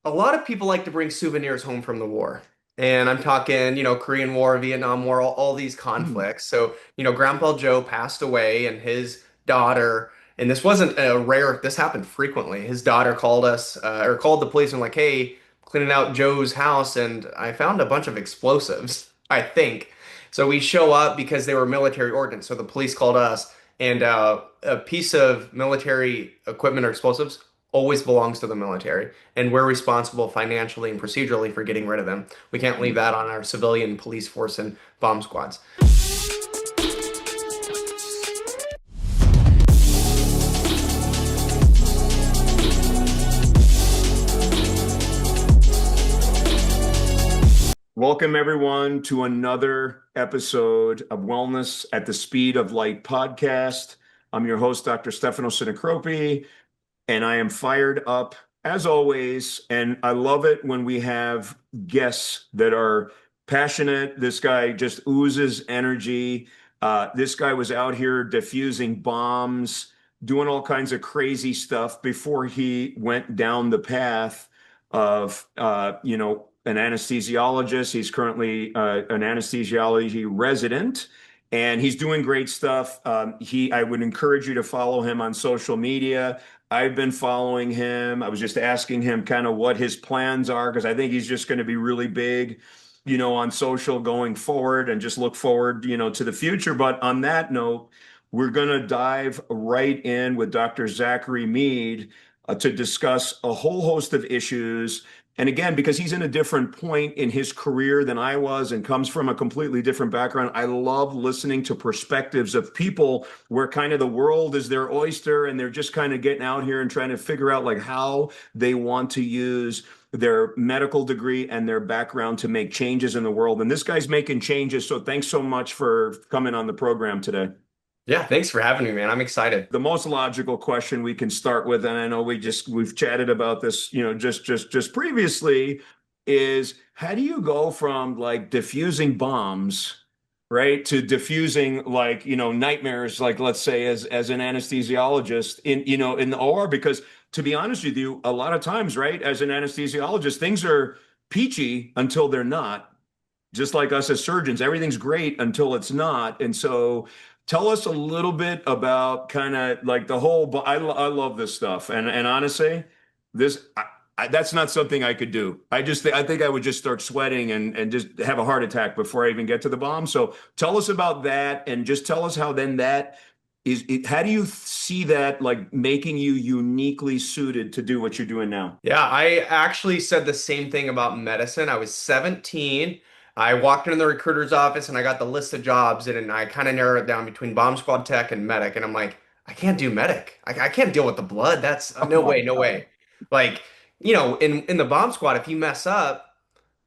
a lot of people like to bring souvenirs home from the war. And I'm talking, Korean War, Vietnam War, all these Mm. conflicts. So, Grandpa Joe passed away and his daughter, and this wasn't a rare, this happened frequently. His daughter called us, or called the police and like, hey, cleaning out Joe's house, and I found a bunch of explosives, I think. So we show up because they were military ordnance. So the police called us, and a piece of military equipment or explosives always belongs to the military, and we're responsible financially and procedurally for getting rid of them. We can't leave that on our civilian police force and bomb squads. Welcome, everyone, to another episode of Wellness at the Speed of Light podcast. I'm your host, Dr. Stefano Sinacropi, and I am fired up as always. And I love it when we have guests that are passionate. This guy just oozes energy. This guy was out here diffusing bombs, doing all kinds of crazy stuff before he went down the path of, an anesthesiologist. He's currently an anesthesiology resident, and he's doing great stuff. I would encourage you to follow him on social media. I've been following him. I was just asking him kind of what his plans are because I think he's just going to be really big, on social going forward, and just look forward, to the future. But on that note, we're going to dive right in with Dr. Zachary Meade to discuss a whole host of issues. And again, because he's in a different point in his career than I was and comes from a completely different background, I love listening to perspectives of people where kind of the world is their oyster and they're just kind of getting out here and trying to figure out like how they want to use their medical degree and their background to make changes in the world. And this guy's making changes. So thanks so much for coming on the program today. Yeah, thanks for having me, man. I'm excited. The most logical question we can start with, and I know we've chatted about this, just previously, is how do you go from like diffusing bombs, right, to diffusing like, nightmares, like let's say as an anesthesiologist in the OR? Because to be honest with you, a lot of times, right, as an anesthesiologist, things are peachy until they're not. Just like us as surgeons, everything's great until it's not. And so tell us a little bit about kind of like the whole, I love this stuff. And honestly, that's not something I could do. I think I would just start sweating and just have a heart attack before I even get to the bomb. So tell us about that and just tell us how then that how do you see that like making you uniquely suited to do what you're doing now? Yeah, I actually said the same thing about medicine. I was 17. I walked into the recruiter's office and I got the list of jobs and I kind of narrowed it down between bomb squad tech and medic. And I'm like, I can't do medic. I can't deal with the blood. That's Oh no my way, no God. way. Like, in the bomb squad, if you mess up,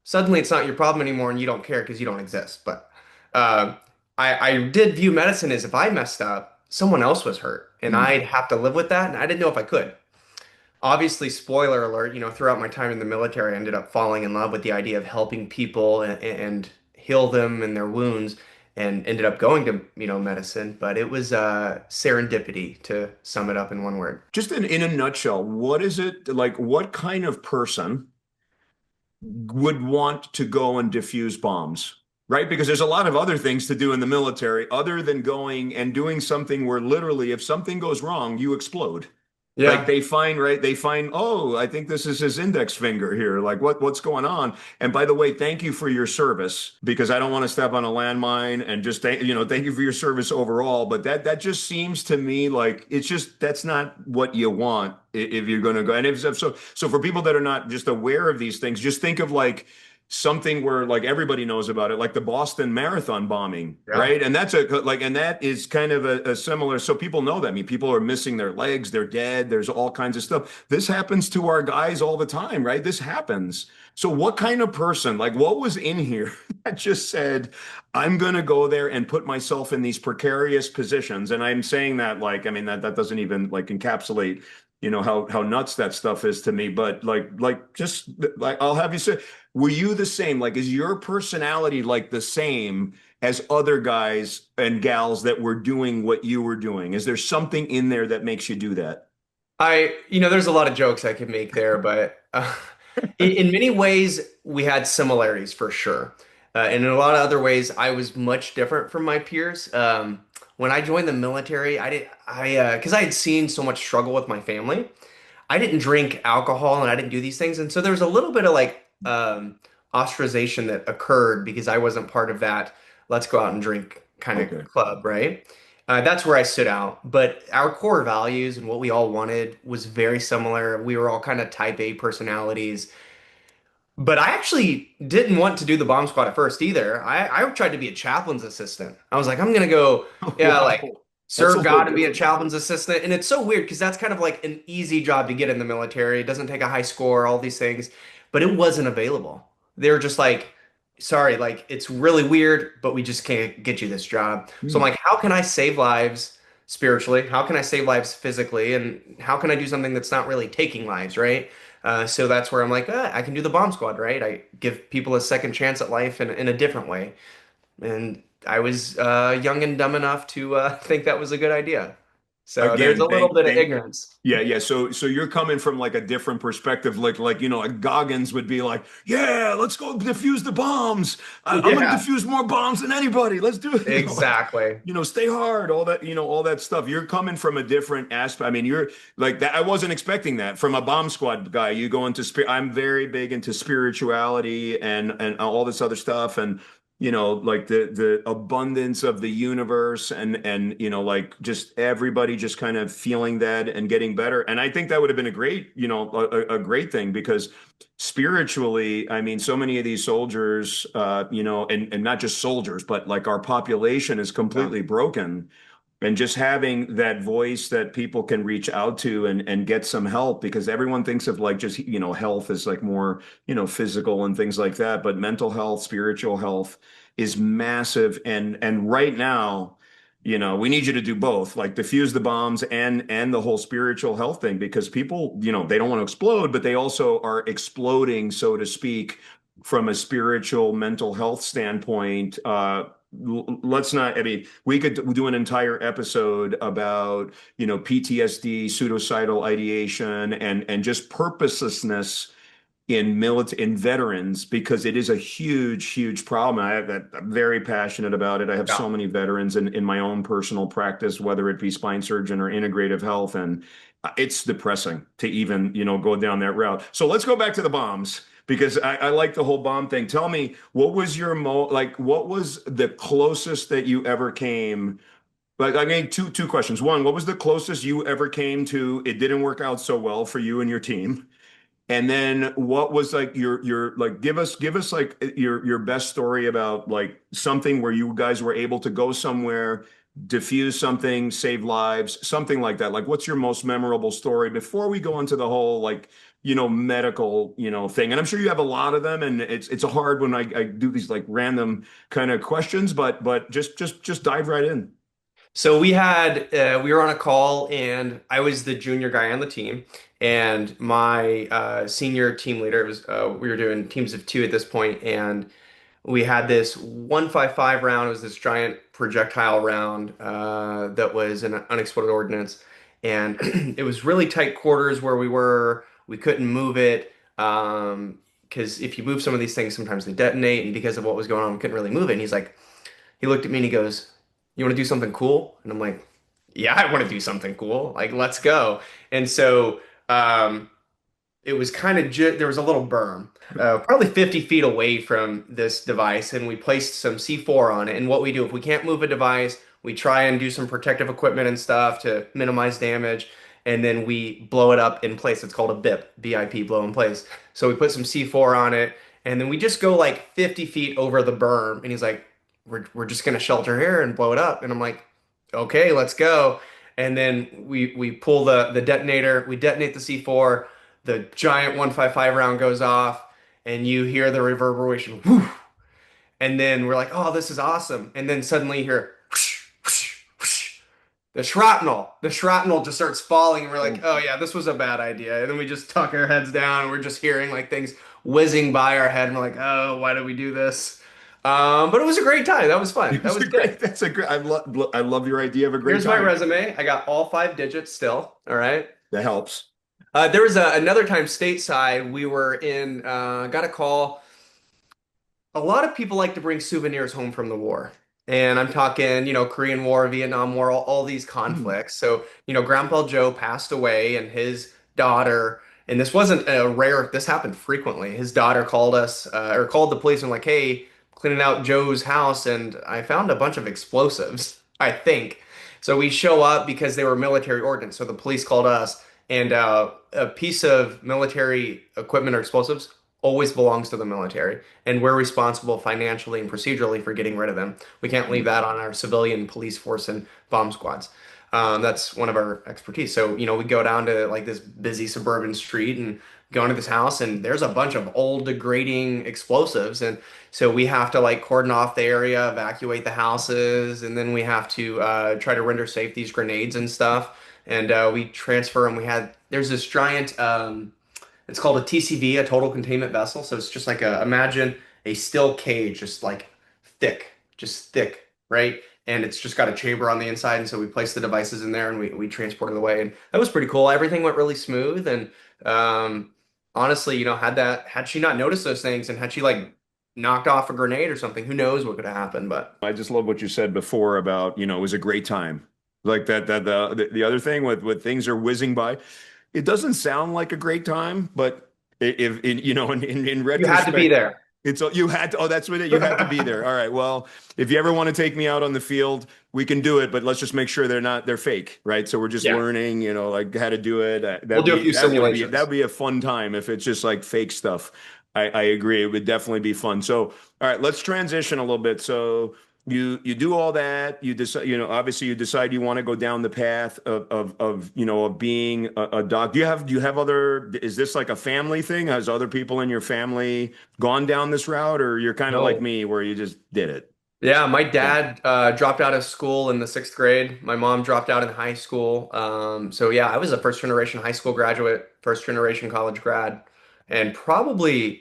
suddenly it's not your problem anymore and you don't care because you don't exist. But uh, I did view medicine as if I messed up, someone else was hurt and Mm. I'd have to live with that. And I didn't know if I could. Obviously, spoiler alert, throughout my time in the military, I ended up falling in love with the idea of helping people and heal them and their wounds and ended up going to, medicine. But it was serendipity, to sum it up in one word. Just in a nutshell, what is it like? What kind of person would want to go and defuse bombs, right? Because there's a lot of other things to do in the military other than going and doing something where literally, if something goes wrong, you explode. Like Yeah. they find, right? They find, oh, I think this is his index finger here. Like what's going on? And by the way, thank you for your service because I don't want to step on a landmine and just thank you for your service overall. But that just seems to me like it's just that's not what you want if you're going to go. And if so for people that are not just aware of these things, just think of like something where like everybody knows about it, like the Boston Marathon bombing, Yeah. right? And and that is kind of a similar. So people know that. I mean, people are missing their legs, they're dead. There's all kinds of stuff. This happens to our guys all the time, right? This happens. So what kind of person, like what was in here that just said, I'm going to go there and put myself in these precarious positions? And I'm saying that like, I mean, that doesn't even like encapsulate how nuts that stuff is to me, but like just like I'll have you say, were you the same? Like, is your personality like the same as other guys and gals that were doing what you were doing? Is there something in there that makes you do that? There's a lot of jokes I could make there, but In many ways, we had similarities for sure. And in a lot of other ways, I was much different from my peers. When I joined the military, because I had seen so much struggle with my family. I didn't drink alcohol and I didn't do these things. And so there was a little bit of like ostracization that occurred because I wasn't part of that let's go out and drink kind of Okay. club, right? That's where I stood out. But our core values and what we all wanted was very similar. We were all kind of type A personalities. But I actually didn't want to do the bomb squad at first either. I tried to be a chaplain's assistant. I was like, I'm gonna go, yeah, like Wow. That's a serve little God and be a different. chaplain's assistant. And it's so weird because that's kind of like an easy job to get in the military. It doesn't take a high score, all these things, but it wasn't available. They were just like, sorry, like it's really weird, but we just can't get you this job. So I'm Hmm. like, how can I save lives spiritually? How can I save lives physically? And how can I do something that's not really taking lives, right? So that's where I'm like, I can do the bomb squad, right? I give people a second chance at life in a different way. And I was young and dumb enough to think that was a good idea. So there's Again, a little bit of ignorance. yeah, yeah. So you're coming from like a different perspective, like like Goggins would be like, yeah, let's go defuse the bombs. I'm gonna Yeah, defuse more bombs than anybody. Let's do it. Like, exactly. stay hard, all that, all that stuff. You're coming from a different aspect. I mean, you're like that. I wasn't expecting that from a bomb squad guy. You go into spirit. I'm very big into spirituality and all this other stuff and like the abundance of the universe and like just everybody just kind of feeling that and getting better. And I think that would have been a great, a great thing because spiritually, I mean, so many of these soldiers, and not just soldiers, but like our population is Yeah. completely broken. And just having that voice that people can reach out to and get some help because everyone thinks of like just, health as like more, physical and things like that. But mental health, spiritual health is massive. And right now, we need you to do both, like defuse the bombs and the whole spiritual health thing because people, they don't want to explode, but they also are exploding, so to speak, from a spiritual mental health standpoint. Let's not, I mean, we could do an entire episode about, PTSD, suicidal ideation, and just purposelessness in veterans because it is a huge, huge problem. I'm very passionate about it. I have Yeah. so many veterans in my own personal practice, whether it be spine surgeon or integrative health, and it's depressing to even, go down that route. So let's go back to the bombs because I like the whole bomb thing. Tell me, what was your what was the closest that you ever came? Like, I mean, two questions. One, what was the closest you ever came to? It didn't work out so well for you and your team. And then what was like your like give us like your best story about like something where you guys were able to go somewhere, diffuse something, save lives, something like that. Like what's your most memorable story before we go into the whole like medical thing? And I'm sure you have a lot of them, and it's a hard when I do these like random kind of questions, but just dive right in. So we were on a call and I was the junior guy on the team and my senior team leader was we were doing teams of two at this point and we had this 155 round. It was this giant projectile round that was an unexploded ordnance and it was really tight quarters where we were. We couldn't move it because if you move some of these things, sometimes they detonate and because of what was going on, we couldn't really move it. And he looked at me and he goes, "You want to do something cool?" And I'm like, "Yeah, I want to do something cool. Like, let's go." And so it was kind of there was a little berm, probably 50 feet away from this device, and we placed some C4 on it. And what we do if we can't move a device, we try and do some protective equipment and stuff to minimize damage, and then we blow it up in place. It's called a BIP, blow in place. So we put some C4 on it, and then we just go like 50 feet over the berm. And he's like, "We're just gonna shelter here and blow it up." And I'm like, "Okay, let's go." And then we pull the detonator, we detonate the C4, the giant 155 round goes off, and you hear the reverberation, whoosh, and then we're like, "Oh, this is awesome!" And then suddenly you hear whoosh, whoosh, whoosh. The shrapnel just starts falling, and we're like, "Oh yeah, this was a bad idea." And then we just tuck our heads down, and we're just hearing like things whizzing by our head, and we're like, "Oh, why did we do this?" But it was a great time. That was fun. That It's was a good. great, that's a great, I love your idea of a great Here's my time. resume. I got all 5 digits still. All right. That helps. There was another time stateside. We were in, got a call. A lot of people like to bring souvenirs home from the war. And I'm talking, Korean War, Vietnam War, all these conflicts. So, Grandpa Joe passed away and his daughter, and this wasn't a rare, this happened frequently. His daughter called us, or called the police and like, hey, cleaning out Joe's house, and I found a bunch of explosives, I think. So we show up because they were military ordnance. So the police called us, and a piece of military equipment or explosives always belongs to the military, and we're responsible financially and procedurally for getting rid of them. We can't leave that on our civilian police force and bomb squads. That's one of our expertise. So, we go down to like this busy suburban street and go into this house, and there's a bunch of old degrading explosives. And so we have to like cordon off the area, evacuate the houses, and then we have to try to render safe these grenades and stuff. And we transfer them. There's this giant, it's called a TCV, a total containment vessel. So it's just like imagine a steel cage, just thick, right? And it's just got a chamber on the inside. And so we place the devices in there and we transport it away. And that was pretty cool. Everything went really smooth. And honestly, had she not noticed those things and had she like knocked off a grenade or something, who knows what could have happened. But I just love what you said before about, it was a great time. Like that the other thing with things are whizzing by. It doesn't sound like a great time, but if in you had to be retrospect, there. you had to, oh, that's what it, you had to be there. All right. Well, if you ever want to take me out on the field, we can do it, but let's just make sure they're fake, right? So we're just Yeah. learning, like how to do it. We'll do a few That'd simulations. be a fun time if it's just like fake stuff. I agree. It would definitely be fun. So, all right, let's transition a little bit. So you do all that. You decide, obviously you decide you want to go down the path of being a doc. Do you have other, is this like a family thing? Has other people in your family gone down this route, or you're kind of like No. me where you just did it? Yeah, my Yeah. dad dropped out of school in the sixth grade. My mom dropped out in high school. So yeah, I was a first generation high school graduate, first generation college grad, and probably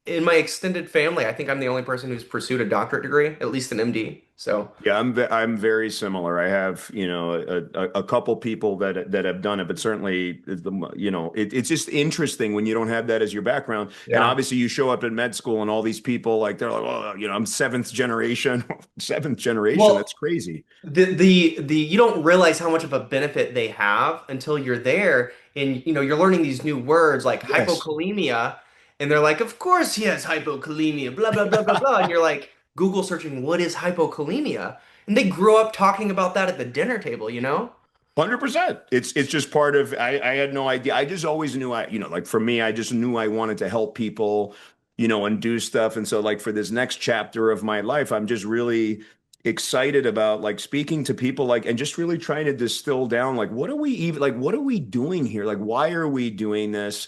in my extended family, I think I'm the only person who's pursued a doctorate degree, at least an MD. So Yeah, I'm very similar. I have, a couple people that have done it, but certainly it's just interesting when you don't have that as your background. And yeah. obviously you show up in med school and all these people like they're like, oh, I'm seventh generation, seventh generation. That's Well, crazy. the you don't realize how much of a benefit they have until you're there and you're learning these new words like Yes. hypokalemia, and they're like, of course he has hypokalemia, blah blah blah blah blah, and you're like Google searching what is hypokalemia, and they grew up talking about that at the dinner table. 100%. It's just part of I had no idea. I just always knew like for me, I just knew I wanted to help people, and do stuff. And so like for this next chapter of my life, I'm just really excited about like speaking to people like and just really trying to distill down like what are we doing here? Like why are we doing this?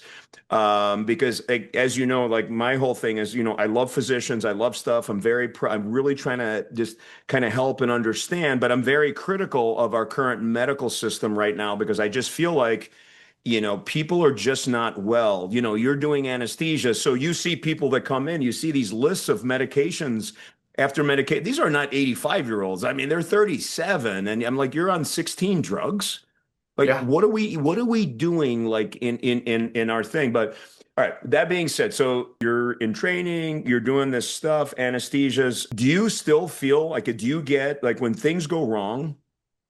Because as you know, like my whole thing is, I love physicians, I love stuff. I'm really trying to just kind of help and understand, but I'm very critical of our current medical system right now because I just feel like, people are just not well. You're doing anesthesia, so you see people that come in, you see these lists of medications after medication. These are not 85-year-olds. I mean, they're 37, and I'm like, you're on 16 drugs. Like, Yeah. what are we doing like in our thing? But all right, that being said, so you're in training, you're doing this stuff, anesthesias. Do you still feel like do you get like when things go wrong?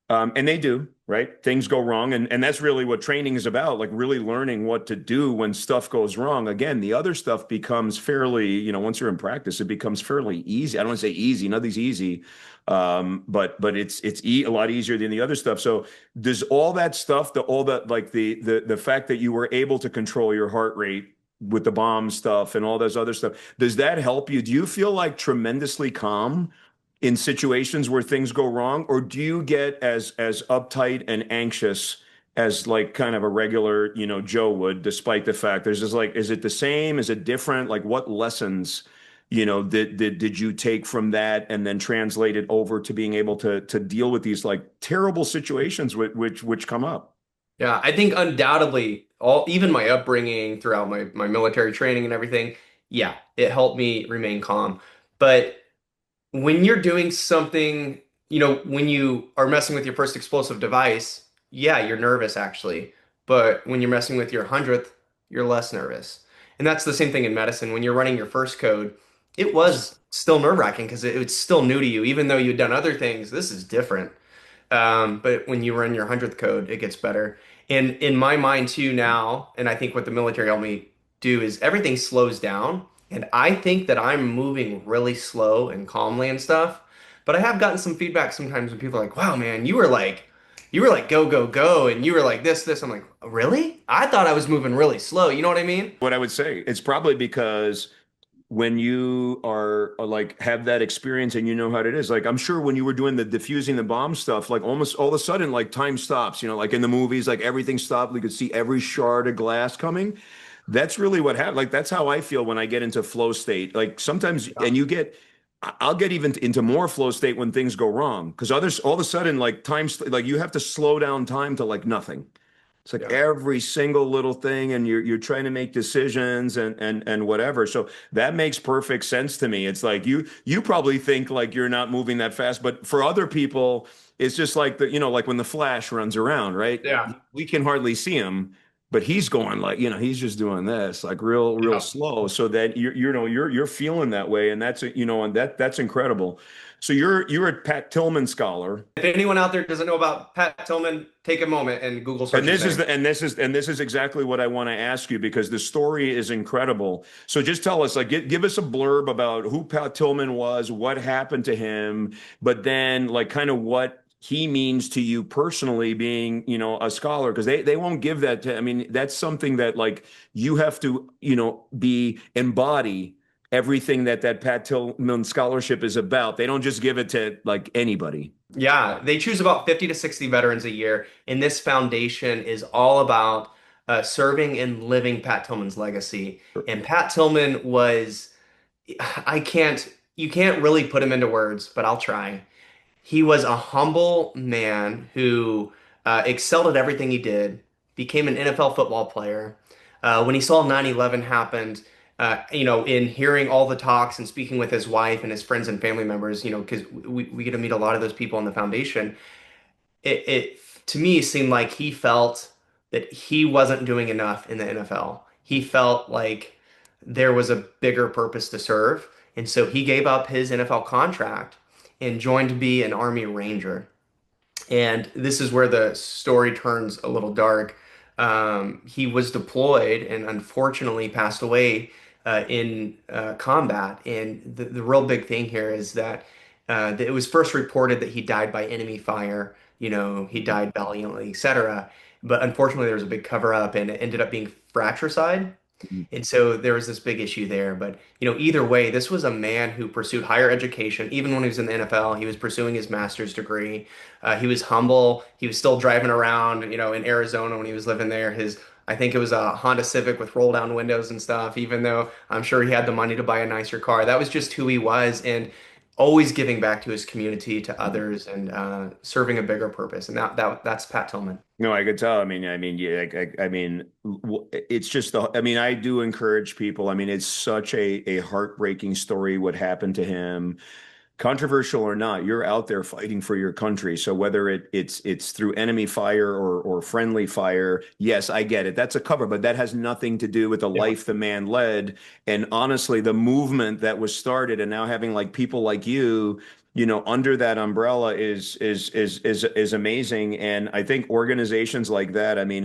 And they do, right? Things go wrong. And that's really what training is about, like really learning what to do when stuff goes wrong. Again, the other stuff becomes fairly, once you're in practice, it becomes fairly easy. I don't want to say easy, nothing's easy. But a lot easier than the other stuff. So does all that stuff, all that like the fact that you were able to control your heart rate with the bomb stuff and all those other stuff, does that help you? Do you feel like tremendously calm in situations where things go wrong, or do you get as uptight and anxious as like kind of a regular, Joe would, despite the fact there's just like, is it the same? Is it different? Like what lessons, did you take from that and then translate it over to being able to deal with these like terrible situations which come up? Yeah, I think undoubtedly all even my upbringing throughout my military training and everything, yeah, it helped me remain calm. But when you're doing something, when you are messing with your first explosive device, yeah, you're nervous actually. but when you're messing with your 100th, you're less nervous. And that's the same thing in medicine. When you're running your first code, it was still nerve-wracking because it was still new to you, even though you'd done other things. This is different. But when you run your 100th code, it gets better. And in my mind too now, and I think what the military helped me do is everything slows down. And I think that I'm moving really slow and calmly and stuff. But I have gotten some feedback sometimes when people are like, wow, man, you were like go, go, go, and you were like this. I'm like, really? I thought I was moving really slow. You know what I mean? What I would say, it's probably because when you are like have that experience and you know how it is, like I'm sure when you were doing the diffusing the bomb stuff, like almost all of a sudden, like time stops, like in the movies, like everything stopped. We could see every shard of glass coming. That's really what happened. Like that's how I feel when I get into flow state. Like sometimes, Yeah. and I'll get even into more flow state when things go wrong because others all of a sudden, like like you have to slow down time to like nothing. It's like Yeah. every single little thing, and you're trying to make decisions and whatever. So that makes perfect sense to me. It's like you probably think like you're not moving that fast, but for other people, it's just like like when the Flash runs around, right? Yeah. We can hardly see him, but he's going like, he's just doing this like real Yeah. slow. So that you're feeling that way, and and that's incredible. So you're a Pat Tillman scholar. If anyone out there doesn't know about Pat Tillman, take a moment and Google search And his this is name. the and this is exactly what I want to ask you because the story is incredible. So just tell us, like, give us a blurb about who Pat Tillman was, what happened to him, but then like kind of what he means to you personally, being a scholar, because they won't give that to. I mean, that's something that like you have to be embody everything that Pat Tillman scholarship is about. They don't just give it to like anybody. Yeah, they choose about 50 to 60 veterans a year, and this foundation is all about serving and living Pat Tillman's legacy. And Pat Tillman was, you can't really put him into words, but I'll try. He was a humble man who excelled at everything he did, became an NFL football player. When he saw 9/11 happened, in hearing all the talks and speaking with his wife and his friends and family members, because we get to meet a lot of those people in the foundation, it to me seemed like he felt that he wasn't doing enough in the NFL. He felt like there was a bigger purpose to serve, and so he gave up his NFL contract and joined to be an Army Ranger. And this is where the story turns a little dark. He was deployed and unfortunately passed away in combat. And the real big thing here is that it was first reported that he died by enemy fire. He died valiantly, etc. But unfortunately, there was a big cover up, and it ended up being fratricide. And so there was this big issue there. But, either way, this was a man who pursued higher education. Even when he was in the NFL, he was pursuing his master's degree. He was humble. He was still driving around, in Arizona when he was living there. I think it was a Honda Civic with roll down windows and stuff, even though I'm sure he had the money to buy a nicer car. That was just who he was. And always giving back to his community, to others, and serving a bigger purpose. And that's Pat Tillman. No, I could tell. Yeah, it's just I mean, I do encourage people. I mean, it's such a heartbreaking story what happened to him. Controversial or not, you're out there fighting for your country. So whether it's through enemy fire or friendly fire, yes, I get it. That's a cover, but that has nothing to do with the Yeah. life the man led. And honestly, the movement that was started and now having like people like under that umbrella is amazing. And I think organizations like that, I mean,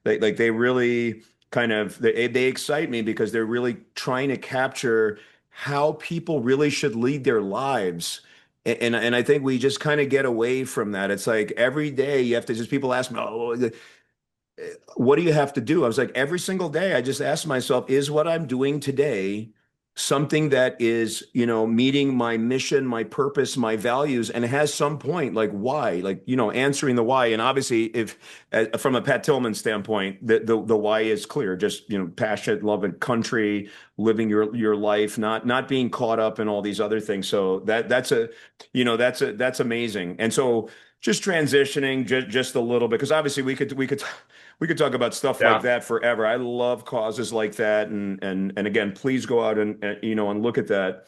they really kind of they excite me because they're really trying to capture how people really should lead their lives. And I think we just kind of get away from that. It's like every day you have to just people ask me, oh, what do you have to do? I was like, every single day, I just ask myself, is what I'm doing today something that is, meeting my mission, my purpose, my values, and it has some point, like why, like, answering the why. And obviously, if from a Pat Tillman standpoint, the why is clear, just, passionate, loving country, living your life, not being caught up in all these other things. So that's amazing. And so just transitioning just a little bit, because obviously we could talk about stuff like Yeah. that forever. I love causes like that, and again, please go out and look at that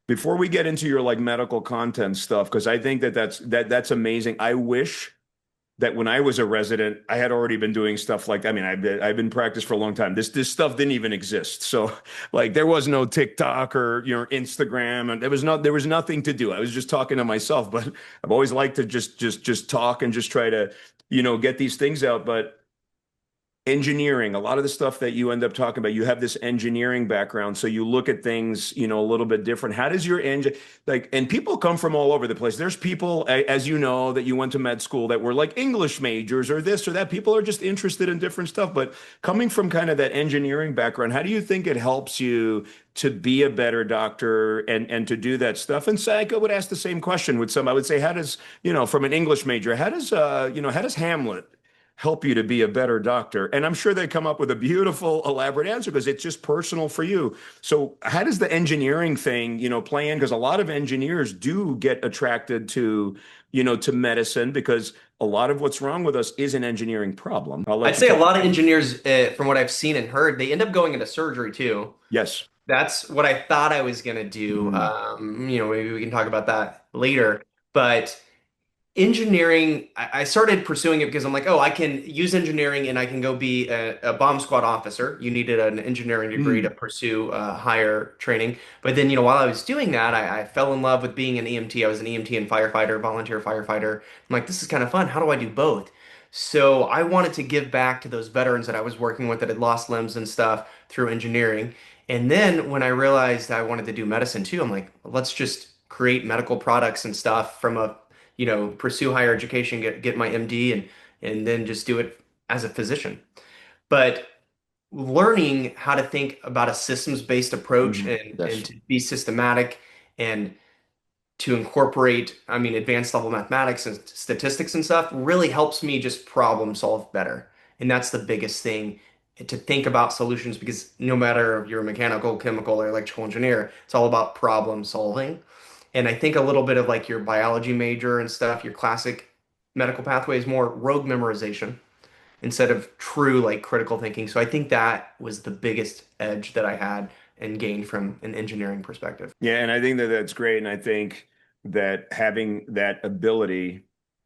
before we get into your like medical content stuff, because I think that's amazing. I wish that when I was a resident, I had already been doing stuff like, I mean, I've been practiced for a long time. This stuff didn't even exist. So like there was no TikTok or Instagram, and there was nothing to do. I was just talking to myself, but I've always liked to just talk and just try to, get these things out. But engineering, a lot of the stuff that you end up talking about, you have this engineering background, so you look at things, a little bit different. How does your engine like, and people come from all over the place. There's people, as you know, that you went to med school that were like English majors or this or that. People are just interested in different stuff. But coming from kind of that engineering background, how do you think it helps you to be a better doctor and to do that stuff? And Sanka would ask the same question with some. I would say, how does, from an English major, how does Hamlet help you to be a better doctor? And I'm sure they come up with a beautiful, elaborate answer because it's just personal for you. So, how does the engineering thing, play in? Because a lot of engineers do get attracted to medicine because a lot of what's wrong with us is an engineering problem. I'll I'd let you say a talk. lot of engineers, from what I've seen and heard, they end up going into surgery too. Yes. That's what I thought I was gonna do. Mhm. Maybe we can talk about that later. But engineering, I started pursuing it because I'm like, oh, I can use engineering and I can go be a bomb squad officer. You needed an engineering degree to Mm. pursue higher training. But then, while I was doing that, I fell in love with being an EMT. I was an EMT and firefighter, volunteer firefighter. I'm like, this is kind of fun. How do I do both? So I wanted to give back to those veterans that I was working with that had lost limbs and stuff through engineering. And then when I realized I wanted to do medicine too, I'm like, let's just create medical products and stuff from a pursue higher education, get my MD, and then just do it as a physician. But learning how to think about a systems-based approach Mhm. and Yes. to be systematic and to incorporate, I mean, advanced level mathematics and statistics and stuff really helps me just problem solve better. And that's the biggest thing, to think about solutions, because no matter if you're a mechanical, chemical, or electrical engineer, it's all about problem solving. And I think a little bit of like your biology major and stuff, your classic medical pathway is more rogue memorization instead of true like critical thinking. So I think that was the biggest edge that I had and gained from an engineering perspective. Yeah, and I think that that's great. And I think that having that ability,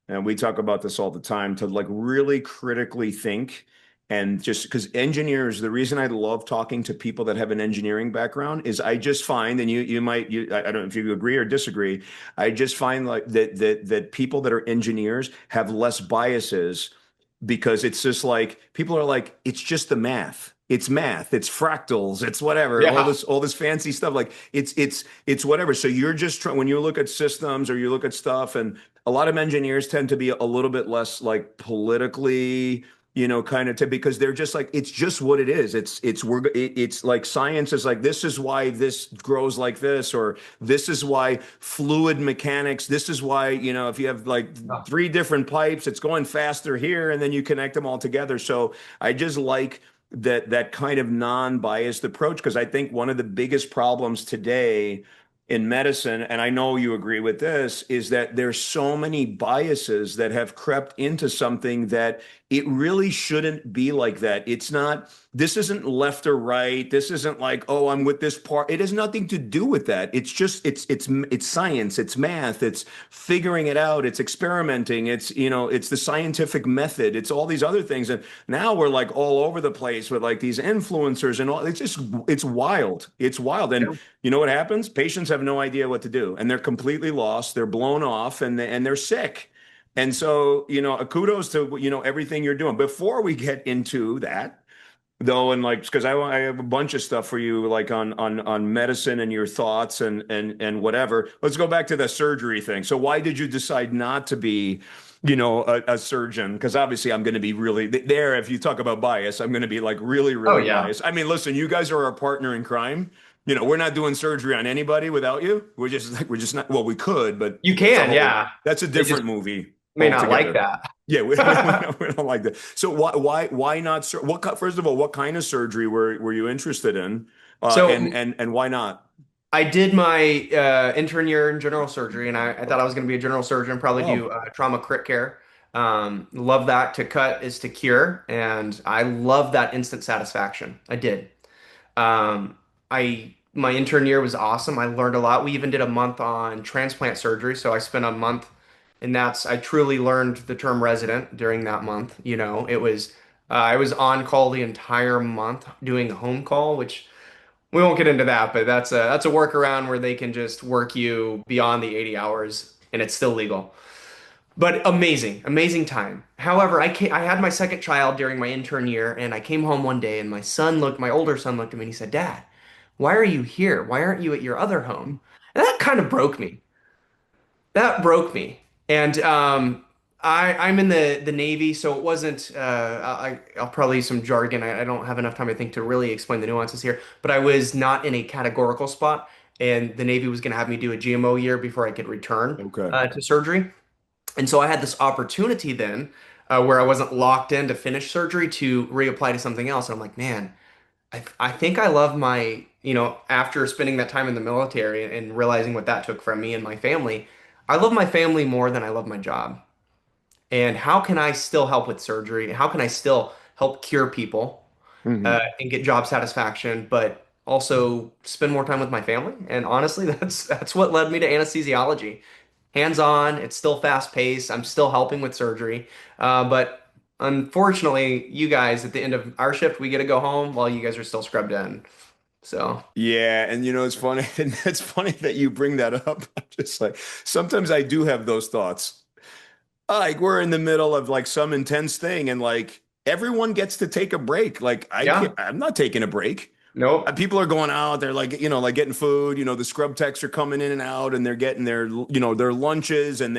and we talk about this all the time, to like really critically think and just because engineers, the reason I love talking to people that have an engineering background is I just find, and I don't know if you agree or disagree, I just find like that people that are engineers have less biases because it's just like people are like, it's just the math. It's math, it's fractals, it's whatever, all Yeah. this fancy stuff. Like it's whatever. So you're just trying when you look at systems or you look at stuff, and a lot of engineers tend to be a little bit less like politically, kind of to because they're just like it's just what it is. It's like science is like this is why this grows like this, or this is why fluid mechanics, this is why, if you have like three different pipes, it's going faster here, and then you connect them all together. So I just like that kind of non-biased approach because I think one of the biggest problems today in medicine, and I know you agree with this, is that there's so many biases that have crept into something that it really shouldn't be like that. It's not, this isn't left or right. This isn't like, oh, I'm with this part. It has nothing to do with that. It's just, it's science, it's math, it's figuring it out, it's experimenting, it's the scientific method, it's all these other things. And now we're like all over the place with like these influencers and all. It's wild. It's wild. And Yeah. you know what happens? Patients have no idea what to do, and they're completely lost. They're blown off, and they're sick. And so, kudos to everything you're doing. Before we get into that, though, and like because I have a bunch of stuff for you, like on medicine and your thoughts and whatever. Let's go back to the surgery thing. So, why did you decide not to be? A surgeon, because obviously I'm going to be really there. If you talk about bias, I'm going to be like really, Oh really yeah. biased. I mean, listen, you guys are our partner in crime. We're not doing surgery on anybody without you. We're just not. Well, we could, but You that's a can, whole. yeah. That's a They just different movie may not like altogether. that. Yeah, we don't like that. So why not? First of all, what kind of surgery were you interested in, So and why not? I did my intern year in general surgery, and I thought I was going to be a general surgeon, probably do Oh, trauma crit care. Love that. To cut is to cure, and I love that instant satisfaction. I did. My intern year was awesome. I learned a lot. We even did a month on transplant surgery, so I spent a month And I truly learned the term resident during that month. You know, I was on call the entire month doing home call, which we won't get into that, but that's a workaround where they can just work you beyond the 80 hours and it's still legal. But amazing, amazing time. However, I had my second child during my intern year, and I came home one day, and my older son looked at me and he said, "Dad, why are you here? Why aren't you at your other home?" And that kind of broke me. That broke me. And I'm in the Navy, so it wasn't. I'll probably use some jargon. I don't have enough time, I think, to really explain the nuances here. But I was not in a categorical spot, and the Navy was going to have me do a GMO year before I could return Okay. to surgery. And so I had this opportunity then where I wasn't locked in to finish surgery to reapply to something else. And I'm like, man, I think I love after spending that time in the military and realizing what that took from me and my family, I love my family more than I love my job. And how can I still help with surgery? How can I still help cure people Hmm. and get job satisfaction, but also spend more time with my family? And honestly, that's what led me to anesthesiology. Hands-on, it's still fast-paced. I'm still helping with surgery, but unfortunately, you guys at the end of our shift, we get to go home while you guys are still scrubbed in. So Yeah, and it's funny, and it's funny that you bring that up. I'm just like, sometimes I do have those thoughts. Like we're in the middle of like some intense thing, and like everyone gets to take a break. Like I can't, yeah, I'm not taking a break. nope, People are going out. They're like, like getting food. The scrub techs are coming in and out, and they're getting their lunches, and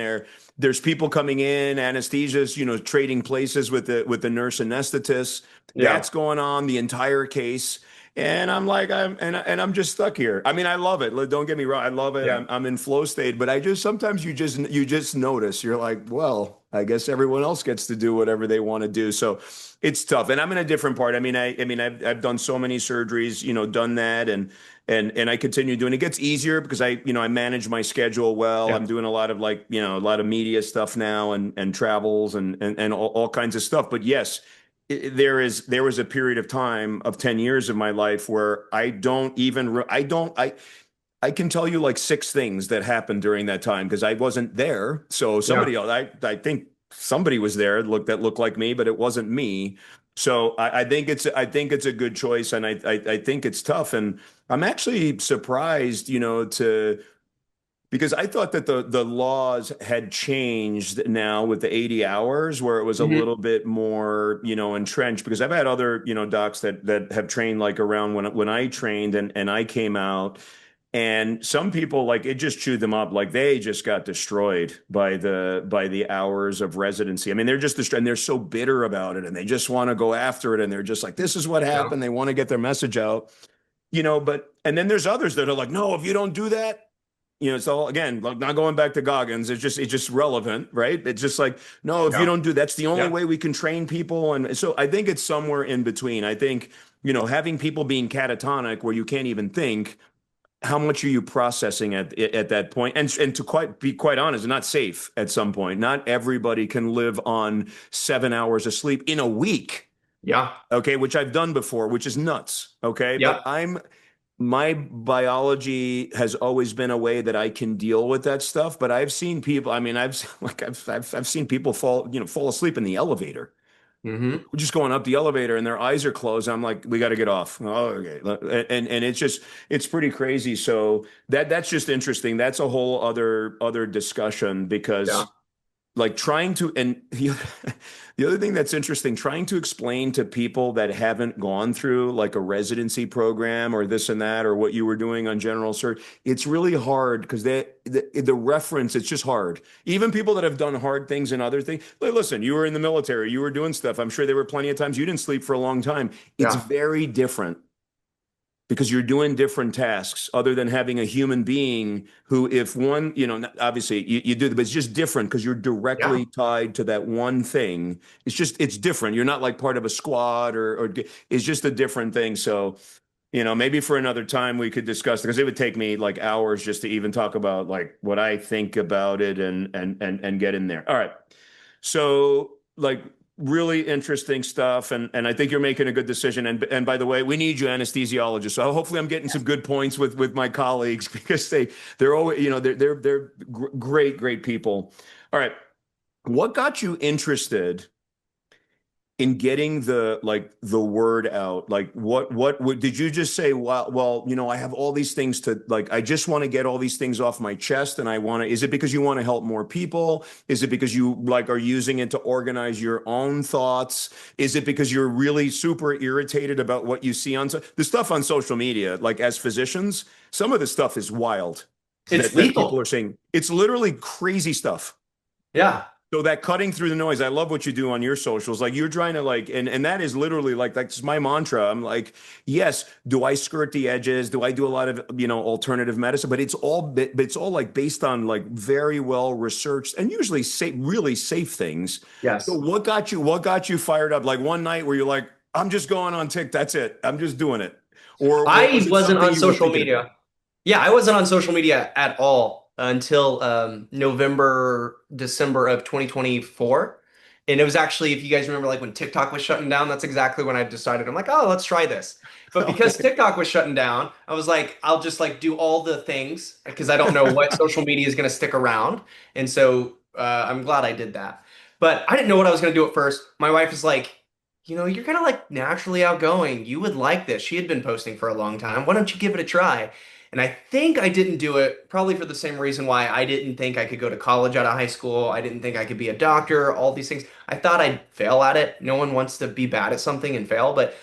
there's people coming in, anesthesists, trading places with the nurse anesthetists. yeah, That's going on the entire case. And I'm like, I'm just stuck here. I mean, I love it. Don't get me wrong. I love it. yeah, I'm in flow state, but I just sometimes you just notice you're like, well, I guess everyone else gets to do whatever they want to do. So it's tough. And I'm in a different part. I mean, I've done so many surgeries, done that and I continue doing it. It gets easier because I manage my schedule well. yeah, I'm doing a lot of like, a lot of media stuff now and travels and all kinds of stuff. But yes, there was a period of time of 10 years of my life where I can tell you like six things that happened during that time because I wasn't there. So yeah, somebody else, I think somebody was there that looked like me, but it wasn't me. So I think it's a good choice, and I think it's tough, and I'm actually surprised, to because I thought that the laws had changed now with the 80 hours where it was a hmm little bit more, entrenched because I've had other, docs that have trained like around when I trained and I came out and some people like it just chewed them up like they just got destroyed by the hours of residency. I mean, they're just destroyed and they're so bitter about it and they just want to go after it and they're just like this is what yeah, happened. They want to get their message out. But and then there's others that are like, no, if you don't do that, so again, like not going back to Goggins, it's just relevant, right? It's just like, no, if you yeah, don't do that's the only yeah, way we can train people. And so I think it's somewhere in between. I think, having people being catatonic where you can't even think, how much are you processing at that point? And to be quite honest, not safe at some point. Not everybody can live on 7 hours of sleep in a week. yeah, Okay, which I've done before, which is nuts. Okay, but yeah, my biology has always been a way that I can deal with that stuff. But I've seen people. I mean, I've seen people fall asleep in the elevator. hmm We're just going up the elevator and their eyes are closed. I'm like, we got to get off. Oh, okay, and it's pretty crazy. So that's just interesting. That's a whole other discussion yeah, because like trying to and the other thing that's interesting trying to explain to people that haven't gone through like a residency program or this and that or what you were doing on general cert it's really hard because the reference it's just hard even people that have done hard things and other things like, listen, you were in the military, you were doing stuff, I'm sure there were plenty of times you didn't sleep for a long time. It's yeah, very different because you're doing different tasks other than having a human being who if one obviously you do but it's just different because you're yeah, directly tied to that one thing. It's different. You're not like part of a squad or it's just a different thing. So maybe for another time we could discuss because it would take me like hours just to even talk about like what I think about it and get in there. All right. So like really interesting stuff, and I think you're making a good decision. And by the way, we need you anesthesiologists. So hopefully I'm getting some good points with my colleagues because they're always they're great people. All right. What got you interested in getting the word out? Like what did you just say, well, I have all these things to like, I just want to get all these things off my chest and is it because you want to help more people? Is it because you like are using it to organize your own thoughts? Is it because you're really super irritated about what you see on the stuff on social media? Like as physicians, some of the stuff is wild It's that people are lethal. saying. It's literally crazy stuff. Yeah. So that cutting through the noise, I love what you do on your socials. Like you're trying to like, and that is literally like that's my mantra. I'm like, yes, do I skirt the edges? Do I do a lot of alternative medicine? But it's all like based on like very well researched and usually safe, really safe things. So Yes. what got you fired up? Like one night where you're like, I'm just going on TikTok. That's it. I'm just doing it. Or was I it wasn't something on you were social thinking about? media. Yeah, I wasn't on social media at all until November, December of 2024. And it was actually, if you guys remember, like when TikTok was shutting down, that's exactly when I decided, I'm like, oh, let's try this. But because Okay. TikTok was shutting down, I was like, I'll just like do all the things because I don't know what social media is going to stick around. And so I'm glad I did that. But I didn't know what I was going to do at first. My wife is like, you're kind of like naturally outgoing. You would like this. She had been posting for a long time. Why don't you give it a try? And I think I didn't do it probably for the same reason why I didn't think I could go to college out of high school. I didn't think I could be a doctor, all these things. I thought I'd fail at it. No one wants to be bad at something and fail, but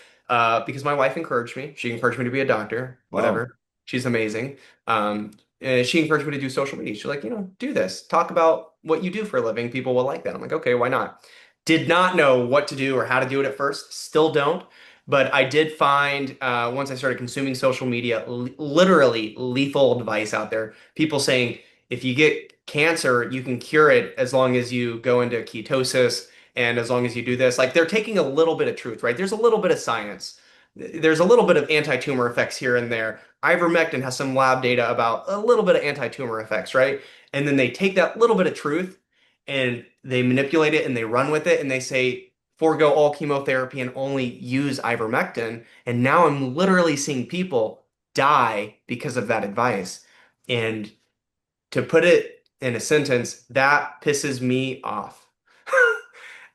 because my wife encouraged me, she encouraged me to be a doctor, Wow. whatever. She's amazing. She encouraged me to do social media. She's like, do this. Talk about what you do for a living. People will like that. I'm like, okay, why not? Did not know what to do or how to do it at first. Still don't. But I did find once I started consuming social media, literally lethal advice out there. People saying if you get cancer, you can cure it as long as you go into ketosis and as long as you do this. Like they're taking a little bit of truth, right? There's a little bit of science. There's a little bit of anti-tumor effects here and there. Ivermectin has some lab data about a little bit of anti-tumor effects, right? And then they take that little bit of truth and they manipulate it and they run with it and they say forego all chemotherapy and only use ivermectin. And now I'm literally seeing people die because of that advice. And to put it in a sentence, that pisses me off.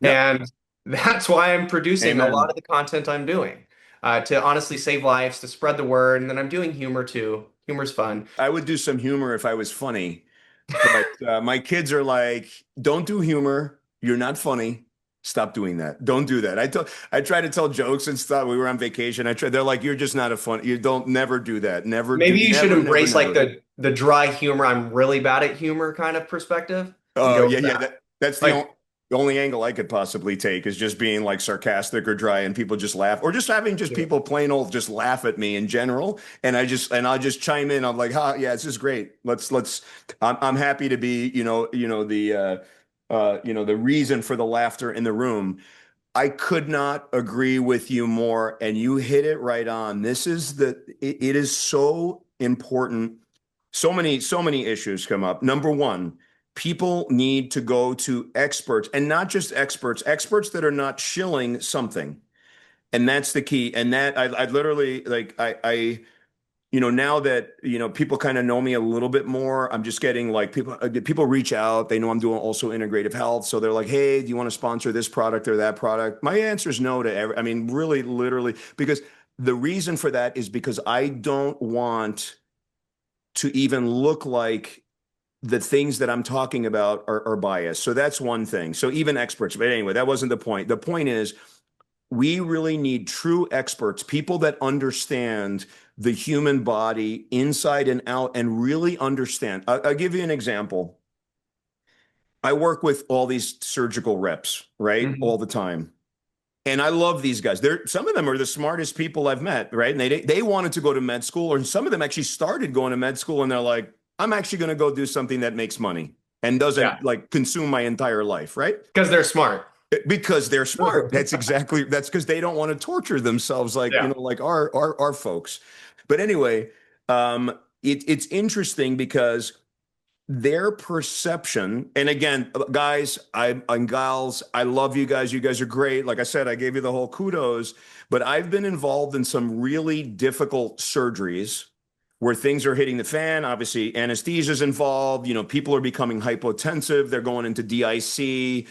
Yep. And that's why I'm producing a lot Amen. of the content I'm doing to honestly save lives, to spread the word. And then I'm doing humor too. Humor's fun. I would do some humor if I was funny, but my kids are like, "Don't do humor. You're not funny. Stop doing that. Don't do that." I try to tell jokes and stuff. We were on vacation. They're like, "You're just not a fun. You don't never do that. Never do. Maybe you should Never, never, embrace like never." the dry humor. I'm really bad at humor kind of perspective and Oh go yeah, with yeah. that. That's Like, the only angle I could possibly take is just being like sarcastic or dry, and people just laugh, or just having just people plain old just laugh at me in general, and I'll just chime in. I'm like, "Ha, yeah, this is great. Let's. I'm happy to be, the reason for the laughter in the room." I could not agree with you more, and you hit it right on. It is so important. So many issues come up. Number one, people need to go to experts, and not just experts that are not shilling something. And that's the key. And that I literally like now that people kind of know me a little bit more, I'm just getting like people reach out. They know I'm doing also integrative health, so they're like, "Hey, do you want to sponsor this product or that product?" My answer is no to I mean, really, literally, because the reason for that is because I don't want to even look like the things that I'm talking about are biased. So that's one thing. So even experts, but anyway, that wasn't the point. The point is we really need true experts, people that understand the human body inside and out and really understand. I'll give you an example. I work with all these surgical reps, right? mhm. All the time. And I love these guys. Some of them are the smartest people I've met, right? And they wanted to go to med school, or some of them actually started going to med school, and they're like, I'm actually going to go do something that makes money and Yeah, doesn't like consume my entire life, right? because they're smart. Because they're smart. That's because they don't want to torture themselves like, Yeah. like our folks. But anyway, it's interesting because their perception, and again, guys, I'm gals, I love you guys. You guys are great. Like I said, I gave you the whole kudos, but I've been involved in some really difficult surgeries where things are hitting the fan. Obviously, anesthesia is involved. People are becoming hypotensive. They're going into DIC.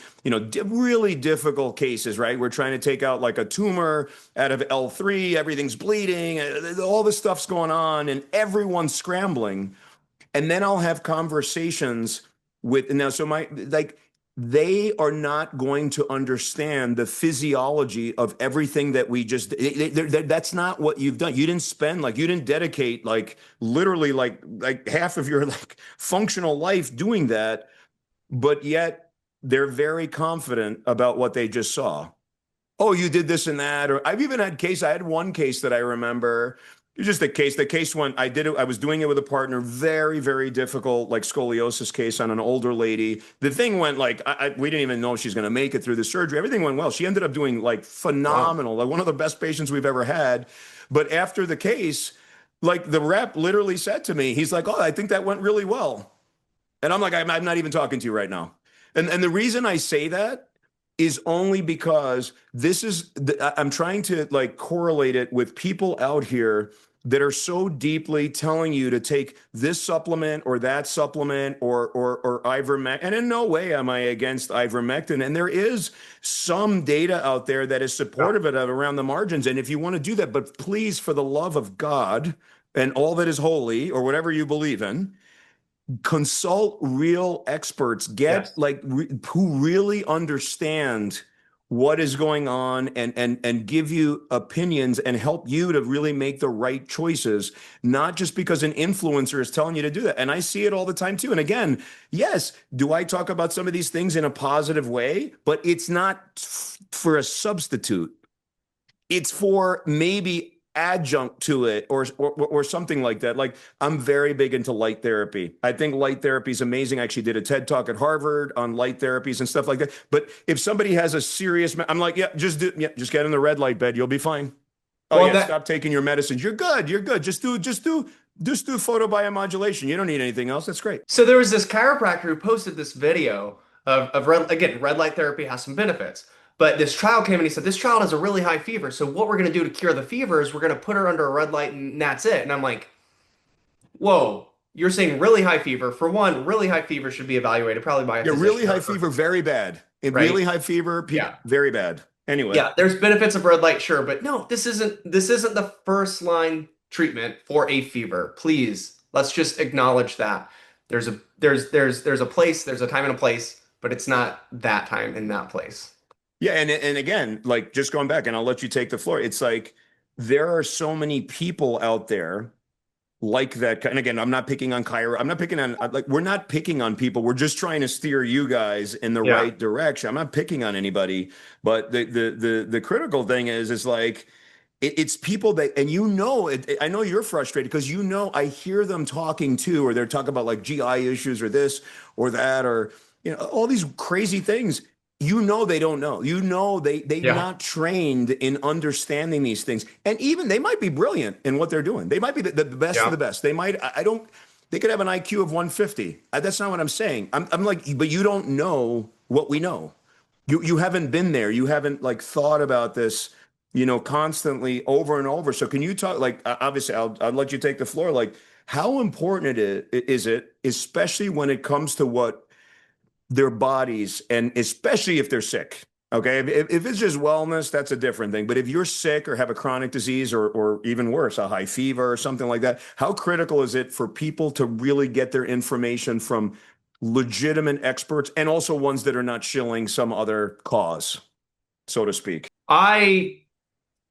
Really difficult cases, right? We're trying to take out like a tumor out of L3. Everything's bleeding. All this stuff's going on, and everyone's scrambling. And then I'll have conversations with now. So my like they are not going to understand the physiology of everything that we just that's not what you've done. You didn't dedicate like literally like half of your like functional life doing that, but yet they're very confident about what they just saw. Oh, you did this and that. Or I had one case that I remember. It was just a case. The case went, I did it, I was doing it with a partner, very, very difficult, like scoliosis case on an older lady. The thing went like, we didn't even know she's going to make it through the surgery. Everything went well. She ended up doing like Wow. phenomenal, like one of the best patients we've ever had. But after the case, like the rep literally said to me, he's like, "Oh, I think that went really well." And I'm like, I'm not even talking to you right now. And the reason I say that is only because I'm trying to like correlate it with people out here that are so deeply telling you to take this supplement or that supplement or ivermectin. And in no way am I against ivermectin. And there is some data out there that is Yeah. supportive of it around the margins. And if you want to do that, but please, for the love of God and all that is holy or whatever you believe in, consult real experts, get Yes. like who really understand what is going on and give you opinions and help you to really make the right choices, not just because an influencer is telling you to do that. And I see it all the time too. And again, yes, do I talk about some of these things in a positive way? But it's not for a substitute. It's for maybe adjunct to it or something like that. Like I'm very big into light therapy. I think light therapy is amazing. I actually did a TED talk at Harvard on light therapies and stuff like that. But if somebody has a serious, I'm like, just get in the red light bed. You'll be fine. Oh Well, yeah, that stop taking your medicines. You're good. You're good. Just do photobiomodulation. You don't need anything else. That's great. so there was this chiropractor who posted this video of red light therapy has some benefits. But this child came and he said, this child has a really high fever. So what we're going to do to cure the fever is we're going to put her under a red light and that's it. And I'm like, whoa, you're saying really high fever. For one, really high fever should be evaluated probably by a Yeah, really physician high fever, very bad. Really right? high fever, Yeah. very bad. Anyway. Yeah, there's benefits of red light, sure, but no, this isn't the first line treatment for a fever. Please, let's just acknowledge that. There's a place, there's a time and a place, but it's not that time in that place. Yeah, and again, like just going back, and I'll let you take the floor. It's like there are so many people out there like that. And again, I'm not picking on Kyra. I'm not picking on like we're not picking on people. We're just trying to steer you guys in the Yeah. right direction. I'm not picking on anybody, but the critical thing is like it's people that and I know you're frustrated because I hear them talking too, or they're talking about like GI issues or this or that or all these crazy things. They don't know. They're Yeah. not trained in understanding these things. And even they might be brilliant in what they're doing. They might be the best of Yeah. the best. They might, I don't, they could have an IQ of 150. That's not what I'm saying. I'm like, but you don't know what we know. You haven't been there. You haven't like thought about this, constantly over and over. So can you talk like obviously I'll let you take the floor. Like how important is it, especially when it comes to what their bodies, and especially if they're sick. Okay. If it's just wellness, that's a different thing. But if you're sick or have a chronic disease or even worse, a high fever or something like that, how critical is it for people to really get their information from legitimate experts and also ones that are not shilling some other cause, so to speak? I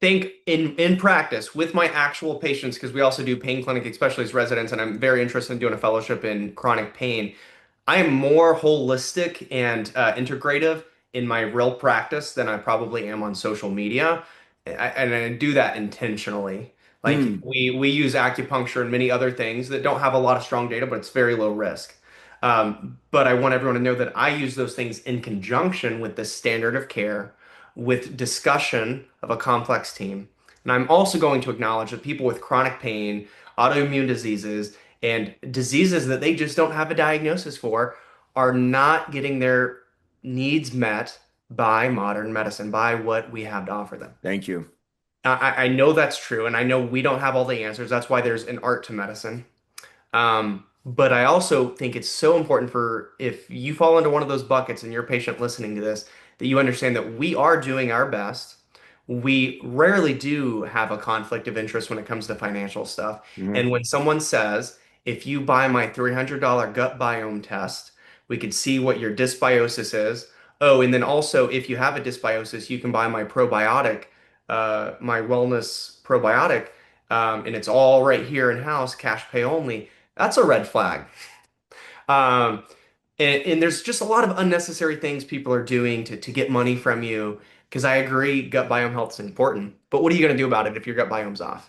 think in practice with my actual patients, because we also do pain clinic, especially as residents, and I'm very interested in doing a fellowship in chronic pain. I am more holistic and integrative in my real practice than I probably am on social media, and I do that intentionally. Like Hmm. we use acupuncture and many other things that don't have a lot of strong data, but it's very low risk. But I want everyone to know that I use those things in conjunction with the standard of care, with discussion of a complex team. And I'm also going to acknowledge that people with chronic pain, autoimmune diseases, and diseases that they just don't have a diagnosis for are not getting their needs met by modern medicine, by what we have to offer them. Thank you. I know that's true, and I know we don't have all the answers. That's why there's an art to medicine. But I also think it's so important for if you fall into one of those buckets and you're a patient listening to this, that you understand that we are doing our best. We rarely do have a conflict of interest when it comes to financial stuff. Mhm. And when someone says, if you buy my $300 gut biome test, we could see what your dysbiosis is. Oh, and then also, if you have a dysbiosis, you can buy my probiotic, my wellness probiotic, and it's all right here in house, cash pay only. That's a red flag. Um, and there's just a lot of unnecessary things people are doing to get money from you. Because I agree, gut biome health is important. But what are you going to do about it if your gut biome's off?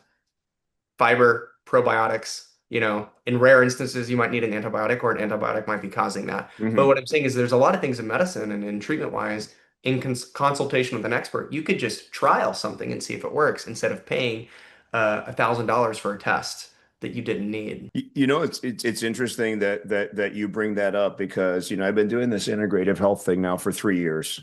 Fiber, probiotics, in rare instances, you might need an antibiotic or an antibiotic might be causing that. But Mhm. what I'm saying is there's a lot of things in medicine and in treatment wise, in consultation with an expert, you could just trial something and see if it works instead of paying $1,000 for a test that you didn't need. It's interesting that you bring that up because I've been doing this integrative health thing now for 3 years.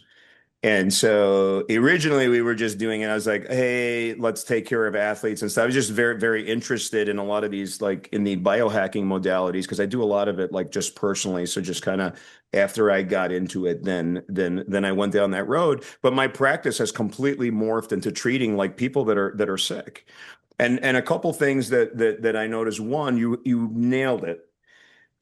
And so originally we were just doing it. I was like, hey, let's take care of athletes and stuff. I was just very, very interested in a lot of these, like in the biohacking modalities, because I do a lot of it like just personally. So just kind of after I got into it, then I went down that road. But my practice has completely morphed into treating like people that are sick. And a couple things that I noticed. One, you nailed it.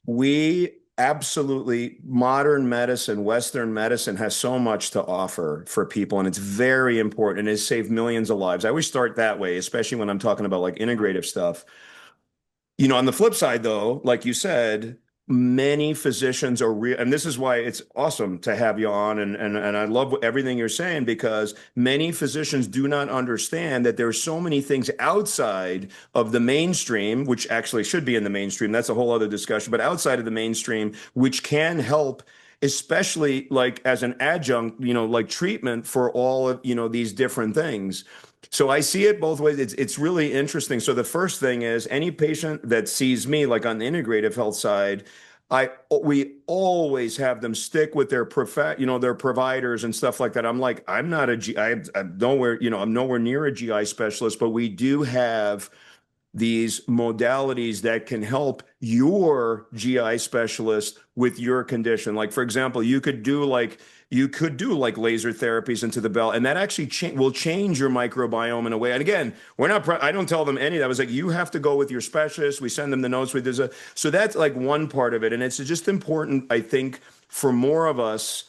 We absolutely modern medicine, Western medicine has so much to offer for people, and it's very important and has saved millions of lives. I always start that way, especially when I'm talking about like integrative stuff. On the flip side, though, like you said, many physicians are real, and this is why it's awesome to have you on, and I love everything you're saying because many physicians do not understand that there's so many things outside of the mainstream, which actually should be in the mainstream. That's a whole other discussion, but outside of the mainstream, which can help. Especially like as an adjunct, like treatment for all of, these different things. So I see it both ways. It's really interesting. So the first thing is any patient that sees me, like on the integrative health side, we always have them stick with their providers and stuff like that. I'm like, I'm not a G, I'm nowhere, I'm nowhere near a GI specialist, but we do have these modalities that can help your GI specialist with your condition. Like, for example, you could do like laser therapies into the bell, and that actually will change your microbiome in a way. And again, I don't tell them any of that. I was like, you have to go with your specialist. We send them the notes with so that's like one part of it. And it's just important, I think, for more of us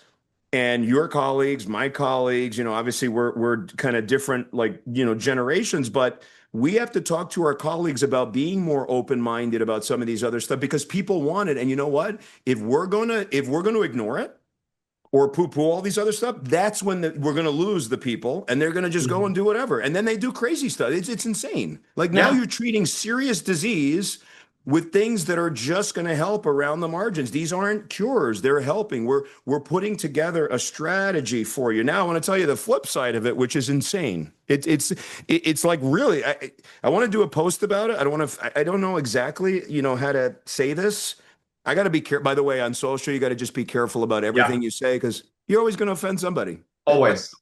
and your colleagues, my colleagues, obviously we're kind of different, like, generations, but we have to talk to our colleagues about being more open-minded about some of these other stuff because people want it. And you know what? If we're gonna ignore it or poo-poo all these other stuff, that's when we're gonna lose the people and they're gonna just go and Mhm. do whatever. And then they do crazy stuff. It's insane. Like now Yeah. you're treating serious disease with things that are just going to help around the margins. These aren't cures, they're helping. We're putting together a strategy for you. Now I want to tell you the flip side of it, which is insane. It's like really I want to do a post about it. I don't know exactly, how to say this. I got to be careful. By the way, on social, you got to just be careful about Yeah. everything you say because you're always going to offend somebody. Always.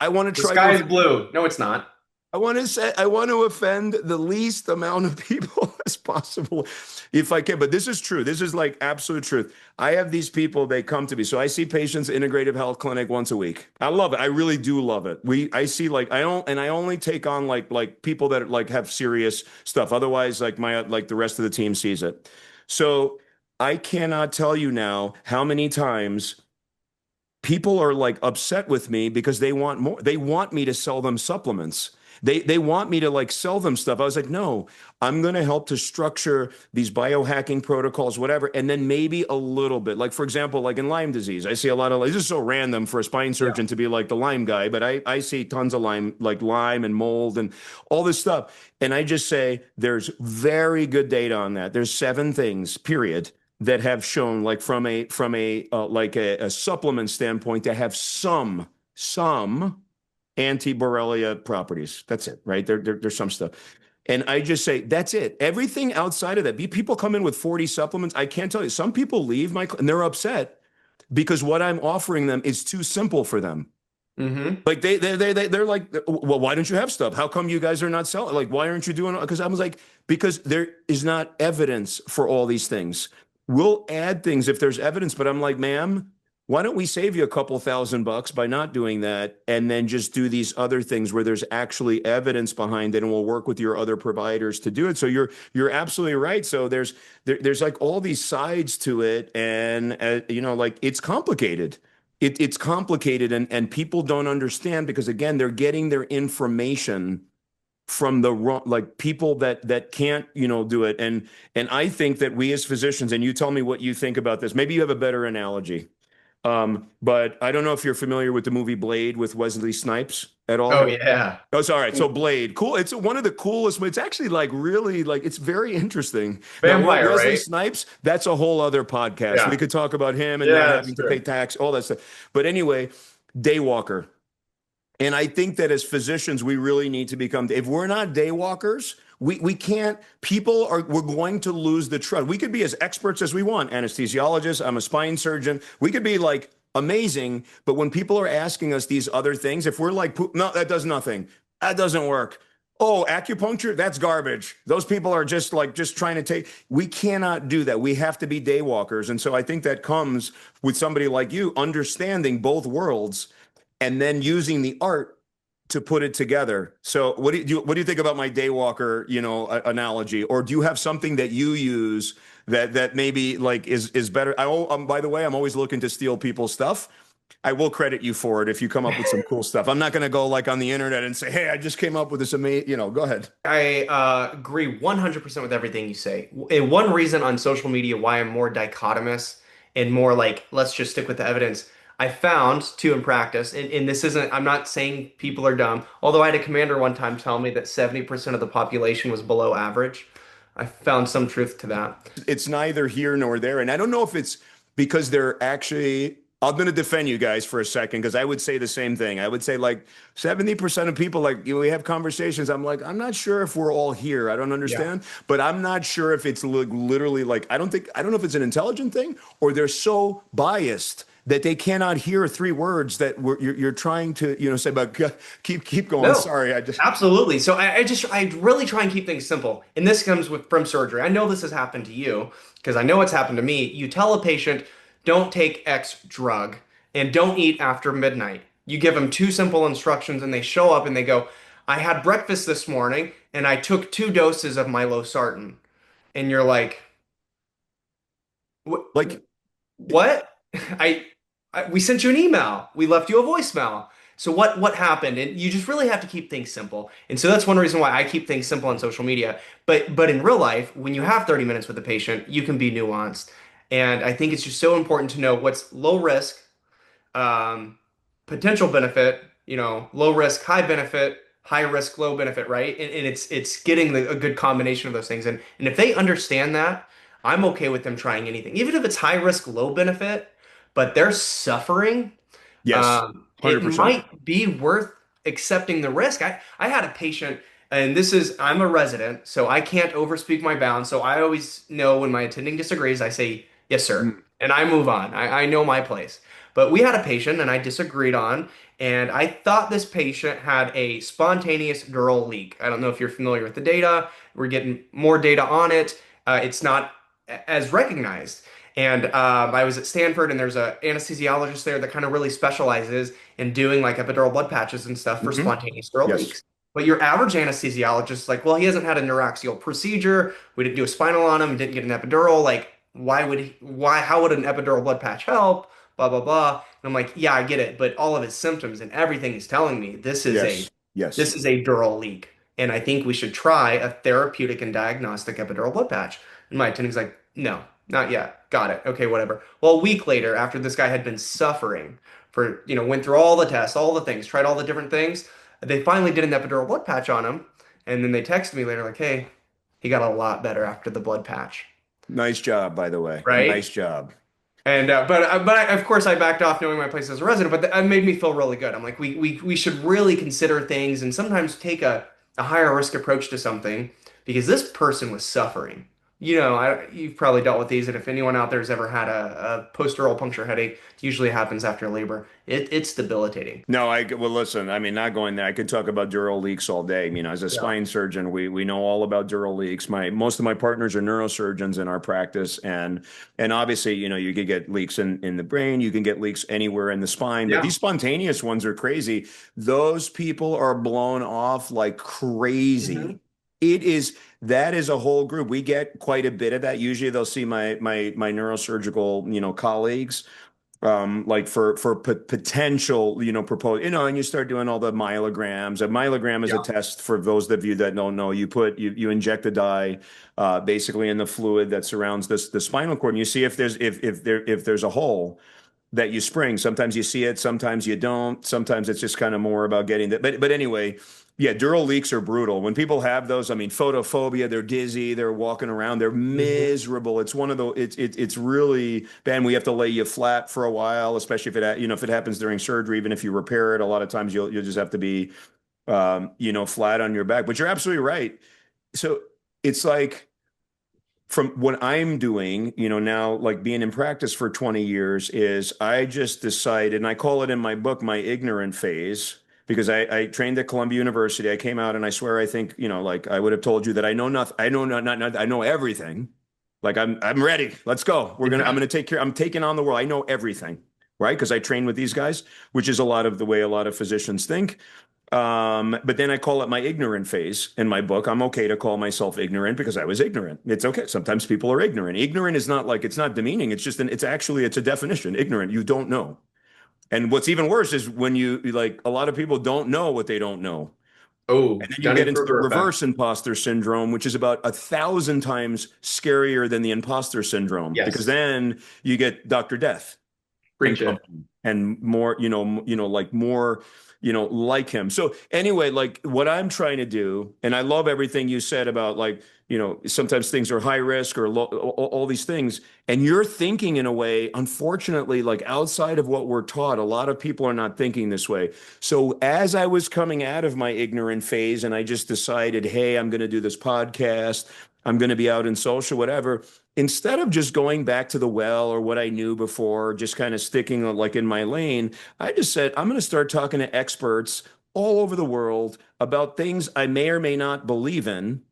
I want to The try to sky is blue. No, it's not. I want to offend the least amount of people as possible if I can. But this is true. This is like absolute truth. I have these people, they come to me. So I see patients in integrative health clinic once a week. I love it. I really do love it. I see like I only take on like people that like have serious stuff. Otherwise, like the rest of the team sees it. So I cannot tell you now how many times people are like upset with me because they want more. They want me to sell them supplements. They want me to like sell them stuff. I was like, no, I'm going to help to structure these biohacking protocols, whatever, and then maybe a little bit. Like for example, like in Lyme disease, I see a lot of this is so random for a spine Yeah. surgeon to be like the Lyme guy, but I see tons of Lyme, like Lyme and mold and all this stuff. And I just say there's very good data on that. There's 7 things, period, that have shown like from a like a supplement standpoint to have some anti-Borrelia properties. That's it, right? There's some stuff. And I just say, that's it. Everything outside of that, people come in with 40 supplements. I can't tell you. Some people leave and they're upset because what I'm offering them is too simple for them. Hmm. Like they're like, well, why don't you have stuff? How come you guys are not selling? Like, why aren't you doing? Because I was like, because there is not evidence for all these things. We'll add things if there's evidence, but I'm like, ma'am, why don't we save you a couple $1,000 by not doing that and then just do these other things where there's actually evidence behind it, and we'll work with your other providers to do it. So you're absolutely right. So there's like all these sides to it, and like it's complicated. It's complicated, and people don't understand because again, they're getting their information from the wrong, like people that can't do it. And I think that we as physicians, and you tell me what you think about this. Maybe you have a better analogy. But I don't know if you're familiar with the movie Blade with Wesley Snipes at Oh all. yeah. Oh, it's all right. So Blade, cool. It's one of the coolest. It's actually like really like it's very interesting. Now, Vampire, Wesley right? Snipes, that's a whole other podcast. We Yeah. could talk about him and not Yeah, that's having to pay true. tax, all that stuff. But anyway, Daywalker. And I think that as physicians, we really need to become, if we're not daywalkers, we can't, we're going to lose the trust. We could be as experts as we want, anesthesiologists, I'm a spine surgeon. We could be like amazing, but when people are asking us these other things, if we're like, no, that does nothing, that doesn't work. Oh, acupuncture, that's garbage. Those people are just trying to take, we cannot do that. We have to be daywalkers. And so I think that comes with somebody like you understanding both worlds and then using the art to put it together. So what do you think about my daywalker, analogy? Or do you have something that you use that maybe like is better? By the way, I'm always looking to steal people's stuff. I will credit you for it if you come up with some cool stuff. I'm not going to go like on the internet and say, "Hey, I just came up with this amazing," go ahead. I agree 100% with everything you say. And one reason on social media why I'm more dichotomous and more like, let's just stick with the evidence. I found too in practice, and this isn't, I'm not saying people are dumb, although I had a commander one time tell me that 70% of the population was below average. I found some truth to that. It's neither here nor there. And I don't know if it's because they're actually, I'm going to defend you guys for a second because I would say the same thing. I would say like 70% of people, like we have conversations. I'm like, I'm not sure if we're all here. I don't Yeah. understand, but I'm not sure if it's literally like, I don't know if it's an intelligent thing or they're so biased that they cannot hear three words that you're trying to, say, but keep going. No, Sorry. I just, absolutely. So I really try and keep things simple. And this comes from surgery. I know this has happened to you because I know it's happened to me. You tell a patient, don't take X drug and don't eat after midnight. You give them two simple instructions and they show up and they go, I had breakfast this morning and I took 2 doses of my losartan. And you're like, what? like, What? I, we sent you an email. We left you a voicemail. So what happened? And you just really have to keep things simple. And so that's one reason why I keep things simple on social media. But in real life, when you have 30 minutes with a patient, you can be nuanced. And I think it's just so important to know what's low risk, um, potential benefit, low risk, high benefit, high risk, low benefit, right? And it's getting a good combination of those things. And if they understand that, I'm okay with them trying anything, even if it's high risk, low benefit, but they're suffering. yes, It 100%. might be worth accepting the risk. I had a patient, and I'm a resident, so I can't overspeak my bounds. So I always know when my attending disagrees, I say, yes, sir. Mm. And I move on. I know my place. But we had a patient and I disagreed on, and I thought this patient had a spontaneous dural leak. I don't know if you're familiar with the data. We're getting more data on it. It's not as recognized. And I was at Stanford, and there's a anesthesiologist there that kind of really specializes in doing like epidural blood patches and stuff for Hmm. spontaneous dural Yes. leaks. But your average anesthesiologist is like, well, he hasn't had a neuraxial procedure. We didn't do a spinal on him. Didn't get an epidural. Like, how would an epidural blood patch help? Blah, blah, blah. And I'm like, yeah, I get it. But all of his symptoms and everything he's telling me, Yes. this Yes. is a dural leak. And I think we should try a therapeutic and diagnostic epidural blood patch. And my attending's like, no, not yet. Got it. Okay, whatever. Well, a week later, after this guy had been suffering for, went through all the tests, all the things, tried all the different things, they finally did an epidural blood patch on him. And then they texted me later, like, hey, he got a lot better after the blood patch. Nice job, by the way. Right? Nice job. And of course I backed off knowing my place as a resident, but that made me feel really good. I'm like, we should really consider things and sometimes take a higher risk approach to something because this person was suffering. you've probably dealt with these, and if anyone out there has ever had a post-oral puncture headache, it usually happens after labor. It's debilitating. No, well, listen, I mean, not going there. I could talk about dural leaks all day. As a Yeah. spine surgeon, we know all about dural leaks. Most of my partners are neurosurgeons in our practice, and obviously, you could get leaks in the brain, you can get leaks anywhere in the spine, but these Yeah. spontaneous ones are crazy. Those people are blown off like Hmm. crazy. That is a whole group. We get quite a bit of that. Usually, they'll see my neurosurgical, colleagues like for potential, propose, and you start doing all the myelograms. A myelogram is a Yeah. test for those of you that don't know. You inject a dye, basically in the fluid that surrounds the spinal cord, and you see if there's a hole that you spring. Sometimes you see it, sometimes you don't. Sometimes it's just kind of more about getting that. But anyway, yeah, dural leaks are brutal. When people have those, I mean, photophobia, they're dizzy, they're walking around, they're Hmm. miserable. It's one of the it's really bad. We have to lay you flat for a while, especially if it happens during surgery. Even if you repair it, a lot of times you'll just have to be flat on your back. But you're absolutely right. So it's like from what I'm doing, now like being in practice for 20 years is I just decided, and I call it in my book, my ignorant phase, because I trained at Columbia University. I came out and I swear, I think, like I would have told you that I know nothing. I know not, I know everything. Like I'm ready. Let's go. I'm Yeah. gonna take care. I'm taking on the world. I know everything, right? Because I train with these guys, which is a lot of the way a lot of physicians think. But then I call it my ignorant phase in my book. I'm okay to call myself ignorant because I was ignorant. It's okay. Sometimes people are ignorant. Ignorant is not like it's not demeaning. It's a definition. Ignorant. You don't know. And what's even worse is when you like a lot of people don't know what they don't know. And Oh, then you get into the Dunning-Kruger effect. reverse imposter syndrome, which is about 1,000 times scarier than the imposter syndrome, because Yes. then you get Dr. Death and Preach it. company and more, like more, like him. So anyway, like what I'm trying to do, and I love everything you said about like, sometimes things are high risk or all these things. And you're thinking in a way, unfortunately, like outside of what we're taught, a lot of people are not thinking this way. So as I was coming out of my ignorant phase and I just decided, hey, I'm going to do this podcast, I'm going to be out in social, whatever, instead of just going back to the well or what I knew before, just kind of sticking like in my lane, I just said, I'm going to start talking to experts all over the world about things I may or may not believe in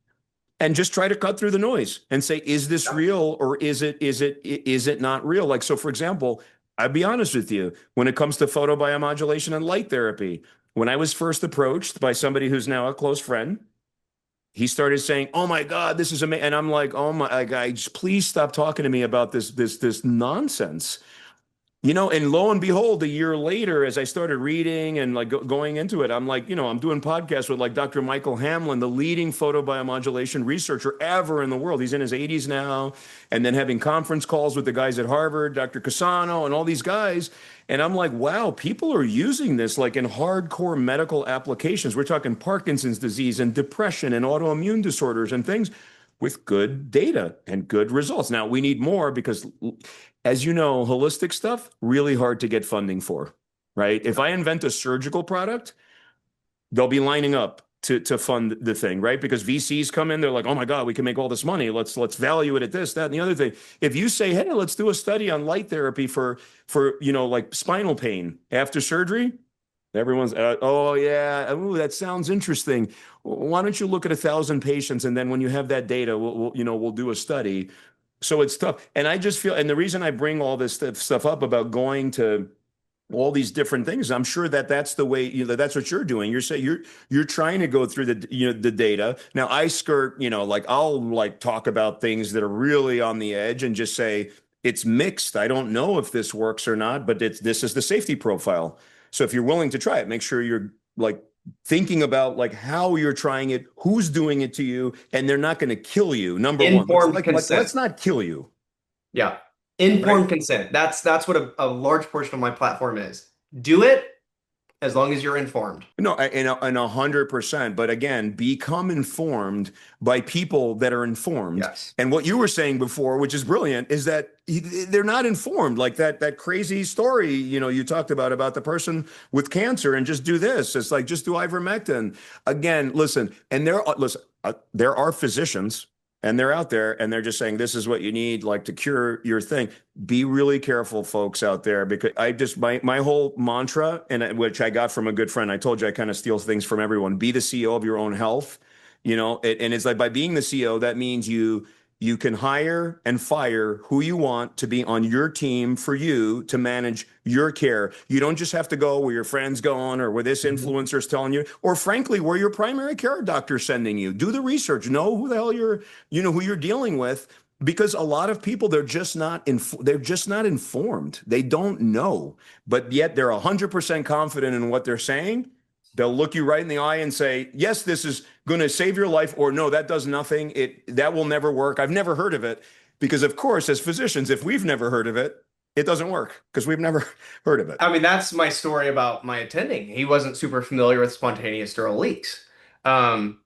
and just try to cut through the noise and say, is this Yep. real or is it not real? Like, so for example, I'll be honest with you, when it comes to photobiomodulation and light therapy, when I was first approached by somebody who's now a close friend, he started saying, "Oh my God, this is amazing," and I'm like, "Oh my, guys, please stop talking to me about this nonsense." And lo and behold, a year later, as I started reading and like going into it, I'm like, I'm doing podcasts with like Dr. Michael Hamlin, the leading photobiomodulation researcher ever in the world. He's in his 80s now, and then having conference calls with the guys at Harvard, Dr. Casano, and all these guys. And I'm like, wow, people are using this like in hardcore medical applications. We're talking Parkinson's disease and depression and autoimmune disorders and things with good data and good results. Now, we need more because as you know, holistic stuff, really hard to get funding for, right? If I invent a surgical product, they'll be lining up to fund the thing, right? Because VCs come in, they're like, oh my God, we can make all this money. Let's value it at this, that, and the other thing. If you say, hey, let's do a study on light therapy for like spinal pain after surgery, everyone's, oh yeah, ooh, that sounds interesting. Why don't you look at 1,000 patients and then when you have that data, we'll do a study. So it's tough. And I just feel, and the reason I bring all this stuff up about going to all these different things, I'm sure that that's the way, that's what you're doing. You're saying you're trying to go through the data. Now I skirt, like I'll like talk about things that are really on the edge and just say it's mixed. I don't know if this works or not, but this is the safety profile. So if you're willing to try it, make sure you're like thinking about like how you're trying it, who's doing it to you, and they're not going to kill you. Number one, Informed consent. let's not kill you, Yeah. right? Informed consent. That's what a large portion of my platform is. Do it as long as you're informed. No, and 100%. But again, become informed by people that are informed. Yes. And what you were saying before, which is brilliant, is that they're not informed. Like that crazy story, you talked about the person with cancer and just do this. It's like just do ivermectin. Again, listen, and there are physicians. And they're out there and they're just saying, this is what you need, like to cure your thing. Be really careful, folks out there, because my whole mantra, and which I got from a good friend, I told you I kind of steal things from everyone. Be the CEO of your own health, and it's like by being the CEO, that means you can hire and fire who you want to be on your team for you to manage your care. You don't just have to go where your friend's going or where this Mhm. influencer's telling you, or frankly, where your primary care doctor's sending you. Do the research. Know who the hell who you're dealing with, because a lot of people they're just not informed. They don't know, but yet they're 100% confident in what they're saying. They'll look you right in the eye and say, yes, this is going to save your life, or no, that does nothing. That will never work. I've never heard of it. Because of course, as physicians, if we've never heard of it, it doesn't work because we've never heard of it. I mean, that's my story about my attending. He wasn't super familiar with spontaneous dural leaks. Um,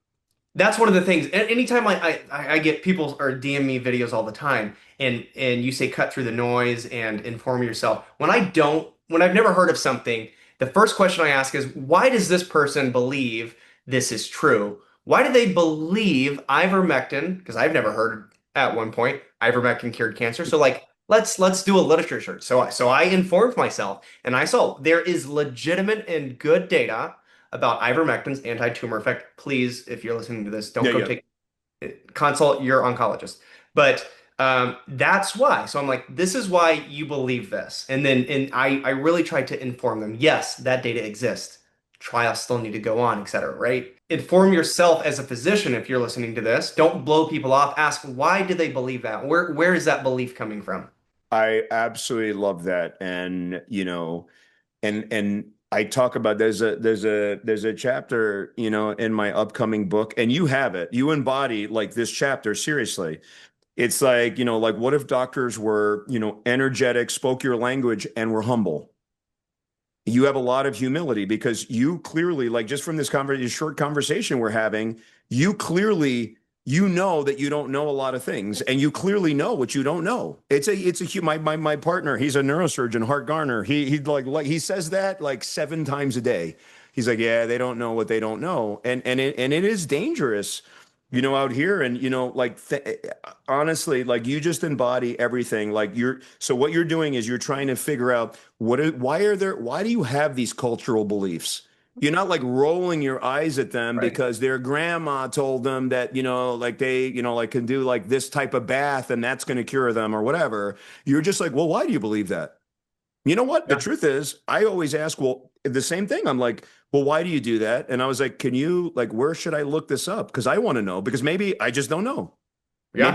that's one of the things. Anytime I get people or DM me videos all the time, and you say cut through the noise and inform yourself. When I've never heard of something, the first question I ask is, why does this person believe this is true? Why do they believe ivermectin? Because I've never heard at one point ivermectin cured cancer. So like, let's do a literature search. So I informed myself, and I saw there is legitimate and good data about ivermectin's anti-tumor effect. Please, if you're listening to this, don't Yeah, go yeah. take consult your oncologist. But that's why. So I'm like, this is why you believe this. And I really tried to inform them. Yes, that data exists. Trials still need to go on, et cetera, right? Inform yourself as a physician if you're listening to this. Don't blow people off. Ask why do they believe that? Where is that belief coming from? I absolutely love that. And, and I talk about there's a chapter, in my upcoming book, and you have it. You embody like this chapter, seriously. It's like, like what if doctors were, energetic, spoke your language, and were humble? You have a lot of humility because you clearly, like just from this short conversation we're having, you clearly you know that you don't know a lot of things, and you clearly know what you don't know. My partner, he's a neurosurgeon, Hart Garner. He says that like 7 times a day. He's like, yeah, they don't know what they don't know, and it is dangerous, out here, and honestly, like you just embody everything. So what you're doing is you're trying to figure out why do you have these cultural beliefs? You're not like rolling your eyes at them Right. because their grandma told them that, like they, like can do like this type of bath and that's going to cure them or whatever. You're just like, well, why do you believe that? You know what? The Yeah. truth is, I always ask, well, the same thing. I'm like, well, why do you do that? And I was like, where should I look this up? Because I want to know, because maybe I just don't know. Yeah.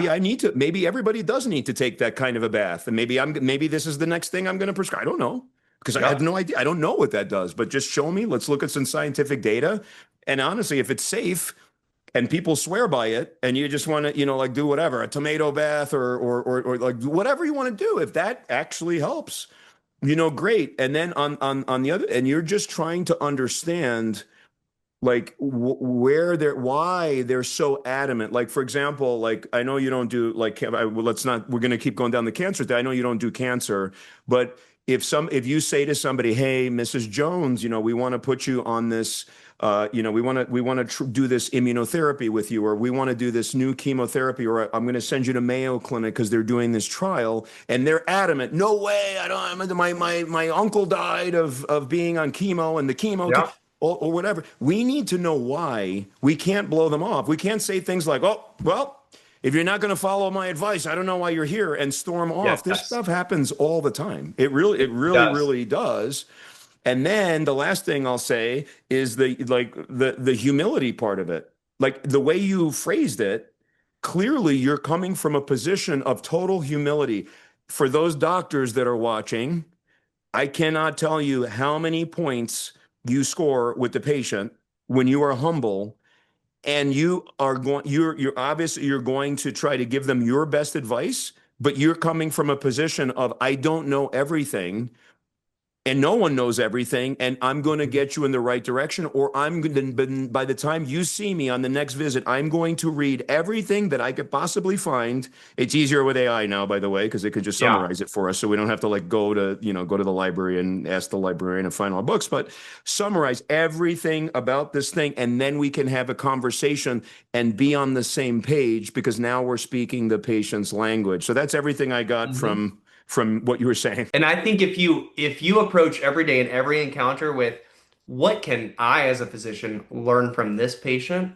Maybe everybody does need to take that kind of a bath. And maybe this is the next thing I'm going to prescribe. I don't know, because I have Yep. no idea. I don't know what that does, but just show me. Let's look at some scientific data. And honestly, if it's safe and people swear by it, and you just want to, like do whatever, a tomato bath or like whatever you want to do, if that actually helps, great. And then on the other, and you're just trying to understand like why they're so adamant. Like for example, like I know you don't do like let's not, we're going to keep going down the cancer thing. I know you don't do cancer, but if you say to somebody, hey, Mrs. Jones, we want to put you on this, we want to do this immunotherapy with you, or we want to do this new chemotherapy, or I'm going to send you to Mayo Clinic because they're doing this trial, and they're adamant, no way, I don't, my uncle died of being on chemo, and the chemo, Yeah. or whatever. We need to know why. We can't blow them off. We can't say things like, oh, well, if you're not going to follow my advice, I don't know why you're here, and storm off. This Yes. stuff happens all the time. It really, Does. really does. And then the last thing I'll say is the humility part of it. Like the way you phrased it, clearly you're coming from a position of total humility. For those doctors that are watching, I cannot tell you how many points you score with the patient when you are humble, and you're obviously you're going to try to give them your best advice, but you're coming from a position of I don't know everything, and no one knows everything, and I'm going to get you in the right direction, or I'm going to, by the time you see me on the next visit, I'm going to read everything that I could possibly find. It's easier with AI now, by the way, because it could just Yeah. summarize it for us, so we don't have to like go to the library and ask the librarian to find all books, but summarize everything about this thing, and then we can have a conversation and be on the same page because now we're speaking the patient's language. So that's everything I got Mhm. from what you were saying. And I think if you approach every day and every encounter with what can I as a physician learn from this patient,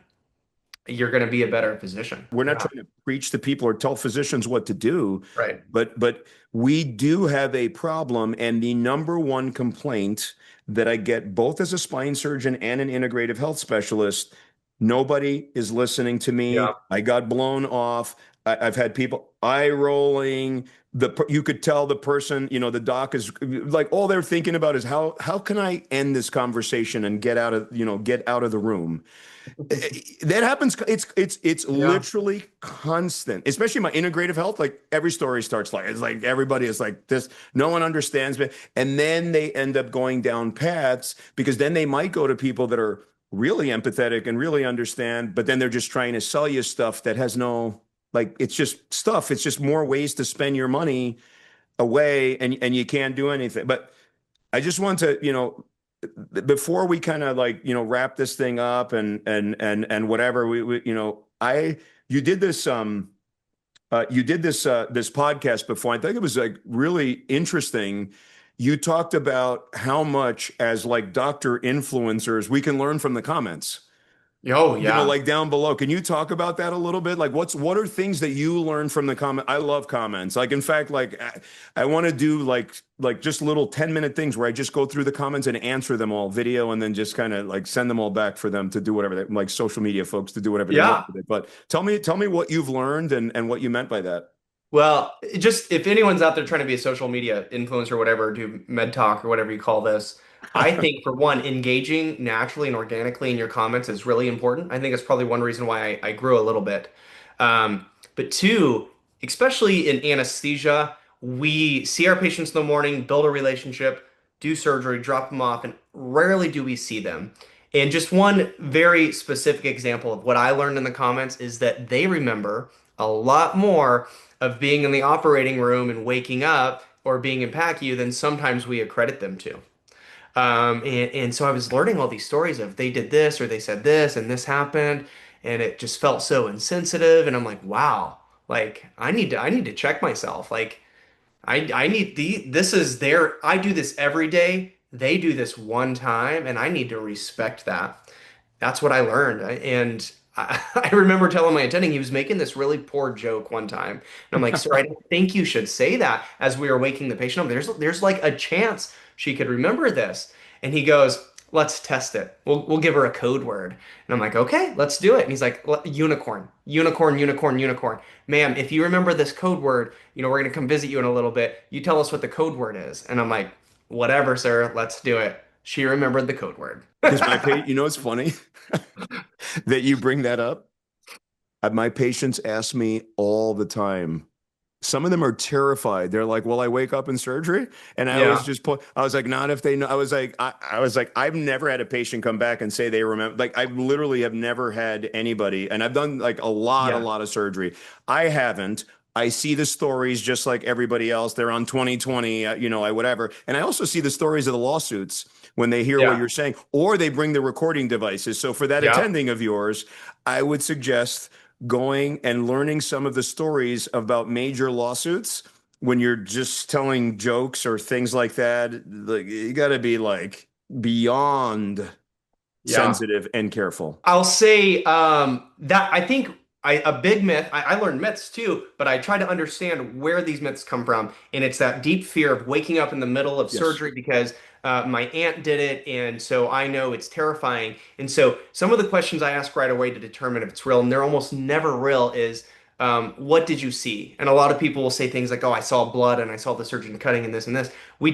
you're going to be a better physician. We're not Yeah. trying to preach to people or tell physicians what to do, Right. but we do have a problem, and the number one complaint that I get both as a spine surgeon and an integrative health specialist, nobody is listening to me. Yeah. I got blown off. I've had people eye rolling. You could tell the person, the doc is like all they're thinking about is how can I end this conversation and get out of the room. That happens. It's Yeah. literally constant, especially my integrative health. Like every story starts like it's like everybody is like this. No one understands me, and then they end up going down paths because then they might go to people that are really empathetic and really understand, but then they're just trying to sell you stuff that has no like. It's just stuff. It's just more ways to spend your money away, and you can't do anything. But I just want to, before we kind of like, wrap this thing up and whatever we I you did this this podcast before. I think it was like really interesting. You talked about how much as like doctor influencers we can learn from the comments, Oh, yeah. like down below. Can you talk about that a little bit? Like what are things that you learn from the comment? I love comments. Like in fact, like I want to do like just little 10-minute things where I just go through the comments and answer them all video and then just kind of like send them all back for them to do whatever they like social media folks to do whatever they want Yeah. with it. But tell me what you've learned and what you meant by that. Well, just if anyone's out there trying to be a social media influencer or whatever, do med talk or whatever you call this, I think for one, engaging naturally and organically in your comments is really important. I think it's probably one reason why I grew a little bit. But two, especially in anesthesia, we see our patients in the morning, build a relationship, do surgery, drop them off, and rarely do we see them. And just one very specific example of what I learned in the comments is that they remember a lot more of being in the operating room and waking up or being in PACU than sometimes we accredit them to. And so I was learning all these stories of they did this or they said this and this happened, and it just felt so insensitive. And I'm like, wow, like I need to check myself. Like I need this is their I do this every day. They do this one time, and I need to respect that. That's what I learned. And I remember telling my attending he was making this really poor joke one time. And I'm like, sir, I don't think you should say that as we were waking the patient up. There's like a chance she could remember this. And he goes, let's test it. We'll give her a code word. And I'm like, okay, let's do it. And he's like, unicorn, unicorn, unicorn, unicorn. Ma'am, if you remember this code word, we're gonna come visit you in a little bit. You tell us what the code word is. And I'm like, whatever, sir, let's do it. She remembered the code word. Because it's funny that you bring that up. My patients ask me all the time. Some of them are terrified. They're like, "Will I wake up in surgery?" And I always Yeah. just put, I was like, "Not if they know." I was like, I've never had a patient come back and say they remember. Like, I literally have never had anybody, and I've done like a Yeah. lot of surgery. I haven't. I see the stories just like everybody else. They're on 2020, I whatever. And I also see the stories of the lawsuits when they hear what Yeah. you're saying, or they bring the recording devices. So for that Yeah. attending of yours, I would suggest going and learning some of the stories about major lawsuits when you're just telling jokes or things like that. Like you got to be like beyond Yeah. sensitive and careful. I'll say that I think a big myth, I learned myths too, but I try to understand where these myths come from. And it's that deep fear of waking up in the middle of Yes. surgery because my aunt did it. And so I know it's terrifying. And so some of the questions I ask right away to determine if it's real, and they're almost never real, is what did you see? And a lot of people will say things like, oh, I saw blood and I saw the surgeon cutting and this and this. What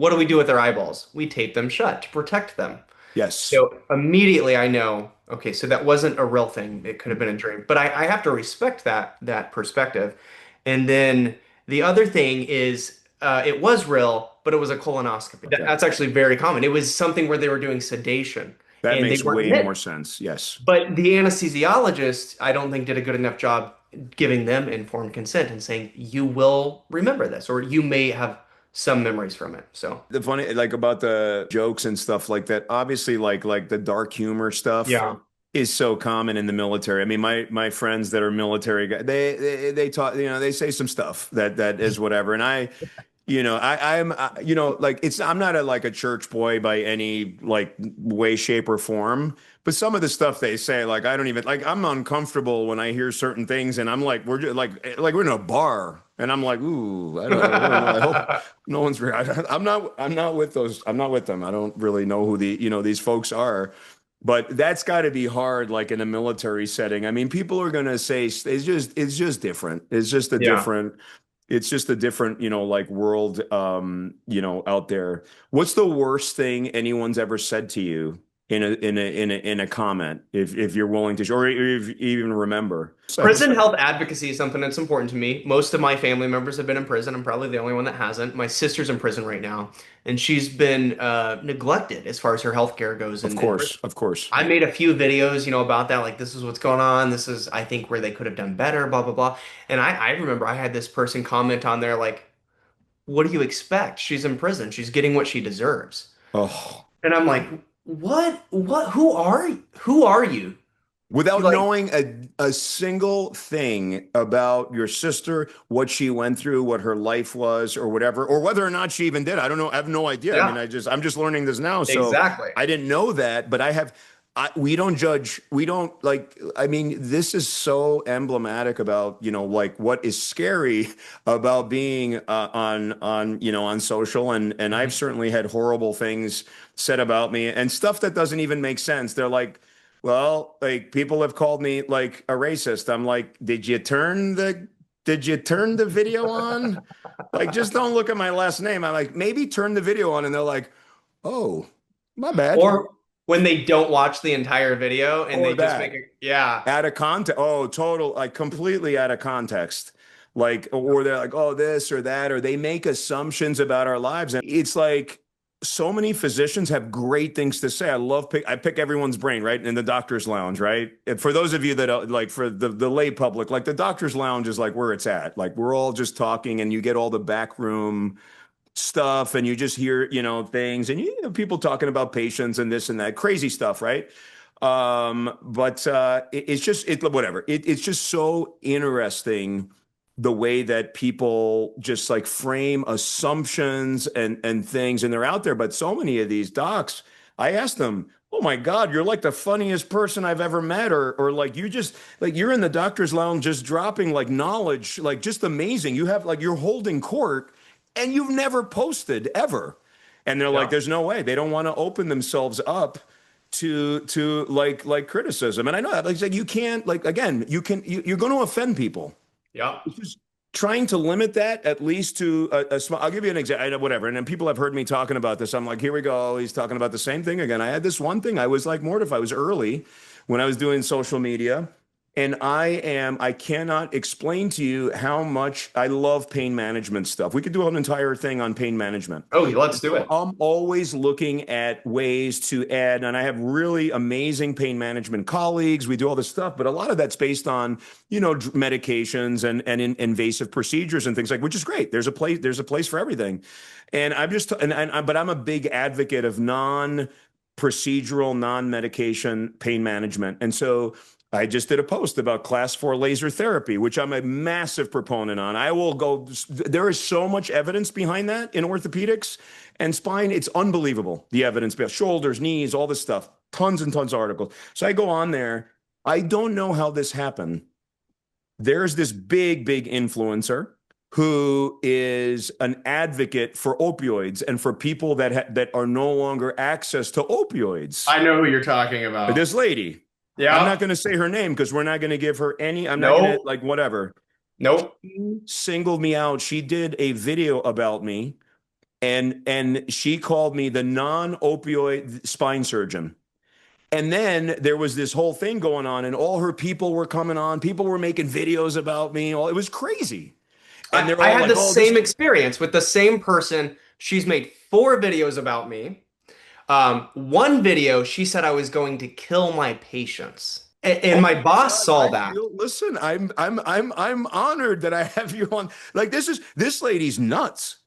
do we do with their eyeballs? We tape them shut to protect them. Yes. So immediately I know, okay, so that wasn't a real thing. It could have been a dream. But I have to respect that perspective. And then the other thing is it was real, but it was a colonoscopy. Okay. That's actually very common. It was something where they were doing sedation That and they makes weren't way more admitted. sense. Yes. But the anesthesiologist, I don't think, did a good enough job giving them informed consent and saying, you will remember this, or you may have some memories from it. So, The funny, like about the jokes and stuff like that, obviously, like the dark humor stuff yeah. is so common in the military. I mean, my friends that are military guys, they talk, they say some stuff that is whatever. And like I'm not like a church boy by any like way, shape, or form. But some of the stuff they say, like I don't even like. I'm uncomfortable when I hear certain things, and I'm like, we're just like we're in a bar, and I'm like, ooh, I don't know. I hope no one's. I'm not with those. I'm not with them. I don't really know who these folks are. But that's got to be hard, like in a military setting. I mean, people are gonna say it's just different. Yeah. It's just a different, like world, out there. What's the worst thing anyone's ever said to you in a comment, if you're willing to, or if you even remember? Prison health advocacy is something that's important to me. Most of my family members have been in prison. I'm probably the only one that hasn't. My sister's in prison right now, and she's been neglected as far as her health care goes. Of And course, of course. I made a few videos, about that. Like, this is what's going on. This is, I think, where they could have done better, blah, blah, blah. And I remember I had this person comment on there, like, what do you expect? She's in prison. She's getting what she deserves. Oh, And I'm like, what? What? Who are you? Who are you? You without like, knowing a single thing about your sister, what she went through, what her life was, or whatever, or whether or not she even did. I don't know. I have no idea. I mean, yeah, I'm just learning this now. So exactly. I didn't know that, but we don't judge. We don't like, I mean, this is so emblematic about, like what is scary about being on social. And I've Mhm. certainly had horrible things said about me and stuff that doesn't even make sense. They're like, well, like people have called me like a racist. I'm like, did you turn the video on? Like, just don't look at my last name. I'm like, maybe turn the video on. And they're like, oh, my bad. Or when they don't watch the entire video and Or they just make that. a, yeah. Out of context. Oh, total, like completely out of context. Like, or they're like, oh, this or that, or they make assumptions about our lives. And it's like so many physicians have great things to say. I pick everyone's brain, right? In the doctor's lounge, right? And for those of you that are, like for the lay public, like the doctor's lounge is like where it's at. Like we're all just talking and you get all the backroom stuff and you just hear, things and people talking about patients and this and that crazy stuff, right? But it's just whatever. It's just so interesting the way that people just like frame assumptions and things, and they're out there. But so many of these docs, I asked them, "Oh my God, you're like the funniest person I've ever met," or like you just like you're in the doctor's lounge just dropping like knowledge, like just amazing. You have like you're holding court, and you've never posted ever. And they're like, Yeah. "There's no way." They don't want to open themselves up to like criticism. And I know that like you can't like again, you're going to offend people. Yeah. It's just trying to limit that at least to a small. I'll give you an example, whatever. And then people have heard me talking about this. I'm like, here we go. He's talking about the same thing again. I had this one thing. I was like mortified. I was early when I was doing social media. And I cannot explain to you how much I love pain management stuff. We could do an entire thing on pain management. Oh, let's And do so it. I'm always looking at ways to add, and I have really amazing pain management colleagues. We do all this stuff, but a lot of that's based on, medications and invasive procedures and things like, which is great. There's a place for everything. And I'm just, but I'm a big advocate of non-procedural, non-medication pain management. And so I just did a post about class 4 laser therapy, which I'm a massive proponent on. I will go, there is so much evidence behind that in orthopedics and spine. It's unbelievable. The evidence behind shoulders, knees, all this stuff, tons and tons of articles. So I go on there. I don't know how this happened. There's this big, big influencer who is an advocate for opioids and for people that are no longer access to opioids. I know who you're talking about. This lady, I'm Yeah. not going to say her name because we're not going to give her any. I'm not going to Nope. like whatever. Nope. She singled me out. She did a video about me, and she called me the non-opioid spine surgeon. And then there was this whole thing going on, and all her people were coming on. People were making videos about me. It was crazy. And they're I all had like, the oh, this. same experience with the same person. She's made 4 videos about me. One video, she said I was going to kill my patients. And Oh my my boss God, saw I that. feel, listen, I'm honored that I have you on. Like this lady's nuts.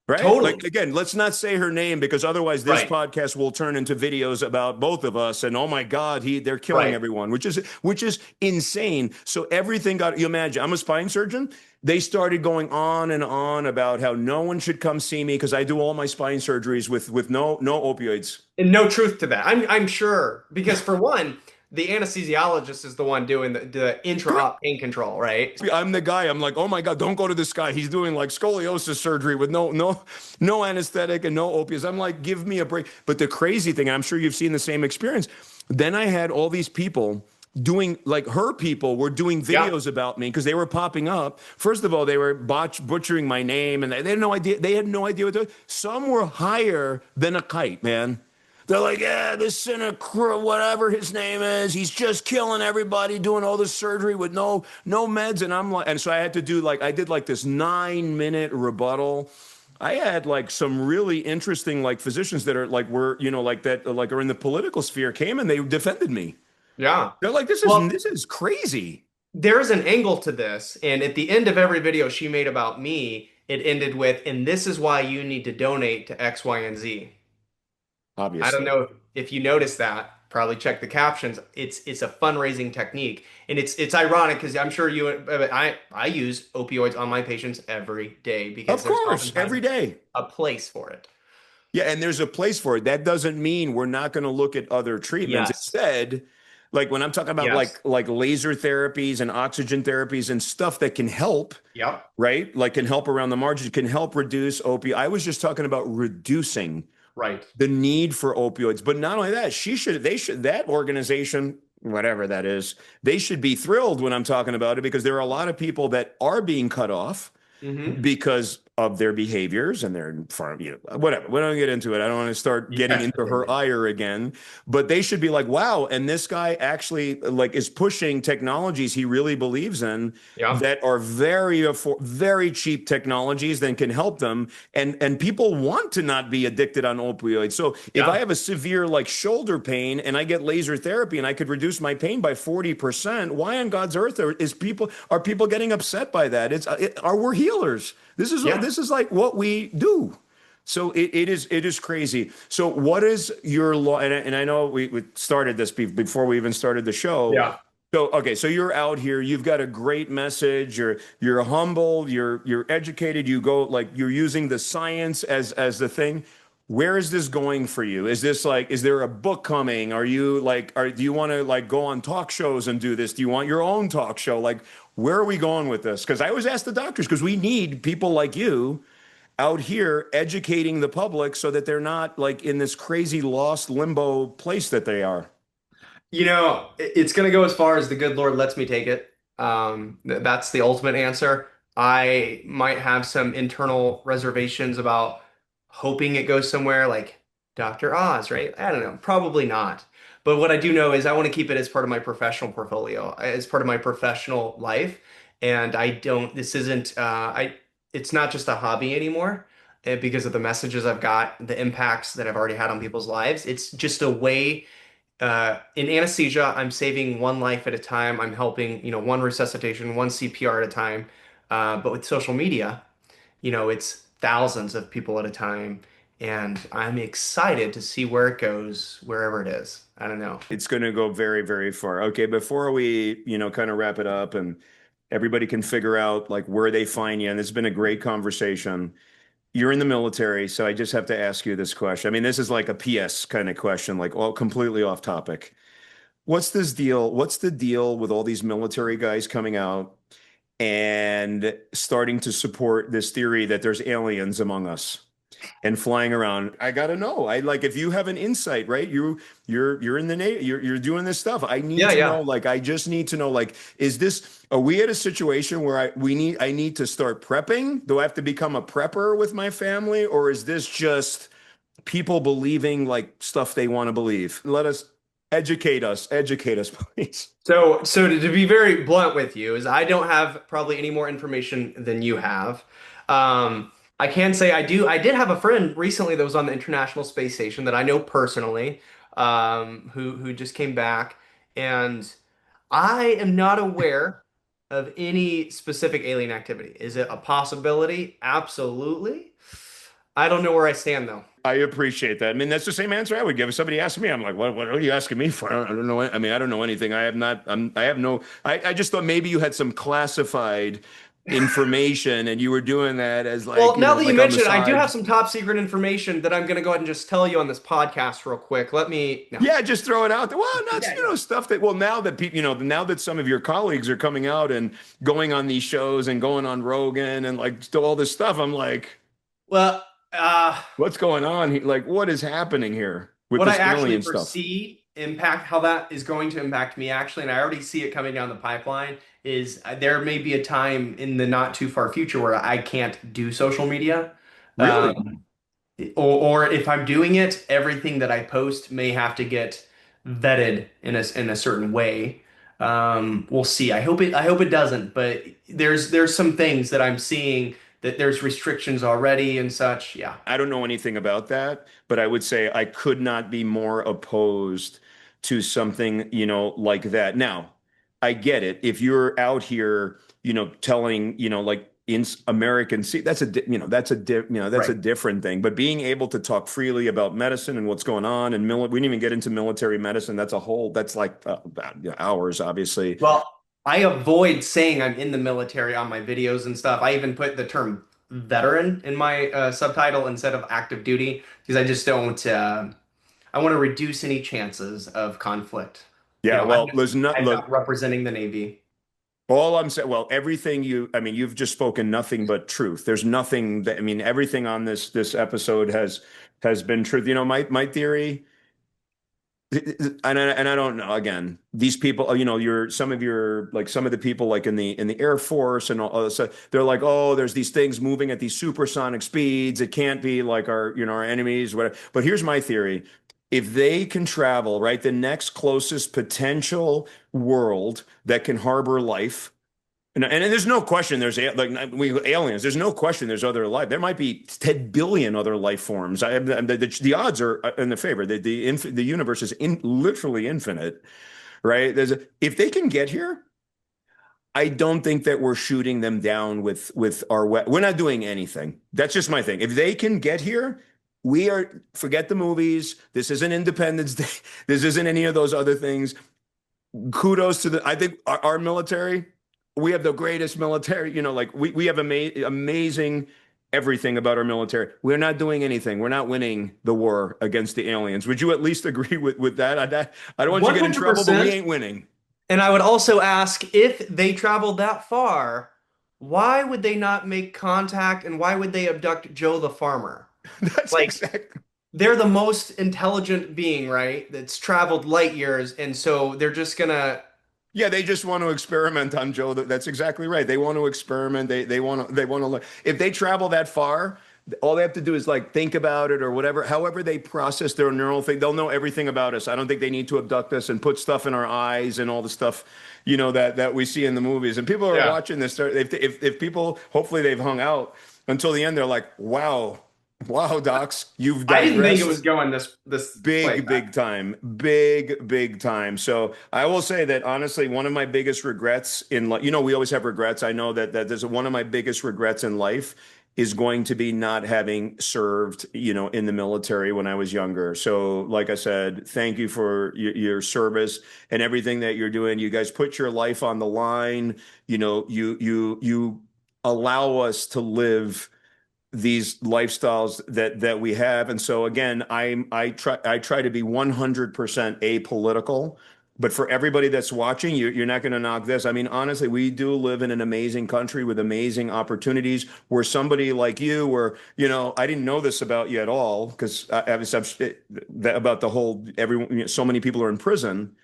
Right? Like Totally. again, let's not say her name because otherwise this Right. podcast will turn into videos about both of us and oh my God, they're killing Right. everyone, which is insane. So everything got you imagine, I'm a spine surgeon. They started going on and on about how no one should come see me because I do all my spine surgeries with no opioids. And no truth to that. I'm sure because for one, the anesthesiologist is the one doing the Correct. intra-op pain control, right? I'm the guy. I'm like, oh my God, don't go to this guy. He's doing like scoliosis surgery with no anesthetic and no opiates. I'm like, give me a break. But the crazy thing, and I'm sure you've seen the same experience. Then I had all these people doing like her people were doing Yeah. videos about me because they were popping up. First of all, they were butchering my name and they had no idea. They had no idea what to do. Some were higher than a kite, man. They're like, yeah, this cynic, whatever his name is, he's just killing everybody, doing all this surgery with no meds. And I'm like, and so I had to do like, I did like this 9 minute rebuttal. I had like some really interesting like physicians that are like were like that like are in the political sphere came and they defended me. Yeah. They're like, this is Well, this is crazy. there's an angle to this, and at the end of every video she made about me, it ended with, and this is why you need to donate to X, Y, and Z. I don't Obviously. know if you noticed that. Probably check the captions. It's a fundraising technique, and it's ironic because I'm sure I use opioids on my patients every day because Of there's course, every oftentimes day. a place for it. Yeah, and there's a place for it. That doesn't mean we're not going to look at other treatments. Yes. Instead, like when I'm talking about Yes. like laser therapies and oxygen therapies and stuff that can help, Yep. right? Like can help around the margins, can help reduce opioid. I was just talking about reducing Right. the need for opioids. But not only that, that organization, whatever that is, they should be thrilled when I'm talking about it because there are a lot of people that are being cut off Hmm. because of their behaviors and their farm, whatever. We don't get into it. I don't want to start getting Yes. into her ire again, but they should be like, wow. And this guy actually like is pushing technologies he really believes in Yeah. that are very cheap technologies that can help them. And people want to not be addicted on opioids. So if I Yeah. have a severe like shoulder pain and I get laser therapy and I could reduce my pain by 40%, why on God's earth are people getting upset by that? Are we healers? Yeah. This is like what we do. So it is crazy. So what is your law? And I know we started this before we even started the show. Yeah. So okay, so you're out here. You've got a great message. You're humble. You're educated. You go like you're using the science as the thing. Where is this going for you? Is this like, is there a book coming? Are you like, do you want to like go on talk shows and do this? Do you want your own talk show? Like, where are we going with this? Because I always ask the doctors, because we need people like you out here educating the public so that they're not like in this crazy lost limbo place that they are. It's going to go as far as the good Lord lets me take it. That's the ultimate answer. I might have some internal reservations about hoping it goes somewhere like Dr. Oz, right? I don't know, probably not. But what I do know is I want to keep it as part of my professional portfolio, as part of my professional life. And I don't, this isn't, it's not just a hobby anymore because of the messages I've got, the impacts that I've already had on people's lives. It's just a way in anesthesia, I'm saving one life at a time. I'm helping, one resuscitation, one CPR at a time. But with social media, it's thousands of people at a time. And I'm excited to see where it goes, wherever it is. I don't know. It's going to go very, very far. Okay, before we, kind of wrap it up and everybody can figure out like where they find you, and it's been a great conversation. You're in the military, so I just have to ask you this question. I mean, this is like a PS kind of question, like all completely off topic. What's this deal? What's the deal with all these military guys coming out and starting to support this theory that there's aliens among us and flying around? I gotta know. I like if you have an insight, right? You're in the Navy, you're doing this stuff. I need Yeah, to know, yeah. like, I just need to know, like, are we at a situation where I need to start prepping? Do I have to become a prepper with my family, or is this just people believing like stuff they want to believe? Let us. educate us, please. So to be very blunt with you, is I don't have probably any more information than you have. I can say I did have a friend recently that was on the International Space Station that I know personally, who just came back, and I am not aware of any specific alien activity. Is it a possibility? Absolutely. I don't know where I stand though. I appreciate that. I mean, that's the same answer I would give if somebody asked me. I'm like, what are you asking me for? I don't know. I mean, I don't know anything. I have not, I have no, I just thought maybe you had some classified information and you were doing that as like, Well, you now know, that you like on the mention it, I do have side. some top secret information that I'm going to go ahead and just tell you on this podcast real quick. Let me, no. Yeah, just throw it out there. Well, not, Yeah, you yeah. know, stuff that, well, now that people, you know, now that some of your colleagues are coming out and going on these shows and going on Rogan and like still all this stuff, I'm like, Well, what's going on? Like, what is happening here with what I this actually alien stuff? foresee impact, how that is going to impact me actually, and I already see it coming down the pipeline, is there may be a time in the not too far future where I can't do social media. Really? Or if I'm doing it, everything that I post may have to get vetted in a certain way. We'll see. I hope it doesn't, but there's some things that I'm seeing that there's restrictions already and such. Yeah. I don't know anything about that, but I would say I could not be more opposed to something, you know, like that. Now, I get it. If you're out here, you know, telling, you know, like in American, see, that's a, you know, that's a Right. different thing. But being able to talk freely about medicine and what's going on, and we didn't even get into military medicine. That's a whole, that's like about, you know, hours, obviously. Well, I avoid saying I'm in the military on my videos and stuff. I even put the term veteran in my subtitle instead of active duty because I just don't. I want to reduce any chances of conflict. You Yeah, know, well, there's not, I'm look, not representing the Navy. all I'm saying, well, everything I mean, you've just spoken nothing but truth. There's nothing that, I mean, everything on this episode has been truth. You know, my theory, and I don't know. Again, these people, you know, some of your like some of the people like in the Air Force and all this stuff, they're like, oh, there's these things moving at these supersonic speeds. It can't be like our, you know, our enemies, whatever. But here's my theory. If they can travel, right, the next closest potential world that can harbor life. And there's no question there's like we aliens. There's no question there's other life. There might be 10 billion other life forms. The odds are in the favor. The universe is literally infinite, right? If they can get here, I don't think that we're shooting them down with our we're not doing anything. That's just my thing. If they can get here, we are forget the movies. This isn't Independence Day. This isn't any of those other things. Kudos to I think our military, we have the greatest military, you know, like we have amazing everything about our military. We're not doing anything. We're not winning the war against the aliens. Would you at least agree with that? I don't want you to get in trouble, but we 100%. ain't winning. And I would also ask if they traveled that far, why would they not make contact and why would they abduct Joe the farmer? That's Like, exactly. they're the most intelligent being, right? That's traveled light years, and so they're just gonna. Yeah, they just want to experiment on Joe. That's exactly right. They want to experiment. They want to learn. If they travel that far, all they have to do is like think about it or whatever. However they process their neural thing, they'll know everything about us. I don't think they need to abduct us and put stuff in our eyes and all the stuff, you know, that we see in the movies. And people are Yeah. watching this. If people, hopefully they've hung out until the end, they're like, wow, wow, docs, you've I didn't think it was digressed. going this like that. Big time. Big time. So I will say that honestly, one of my biggest regrets in life, you know, we always have regrets. I know that there's one of my biggest regrets in life is going to be not having served, you know, in the military when I was younger. So, like I said, thank you for your service and everything that you're doing. You guys put your life on the line. You know, you allow us to live these lifestyles that we have. And so again, I try to be 100% apolitical. But for everybody that's watching, you're not going to knock this. I mean, honestly, we do live in an amazing country with amazing opportunities where somebody like you, where, you know, I didn't know this about you at all because about the whole, everyone, you know, so many people are in prison.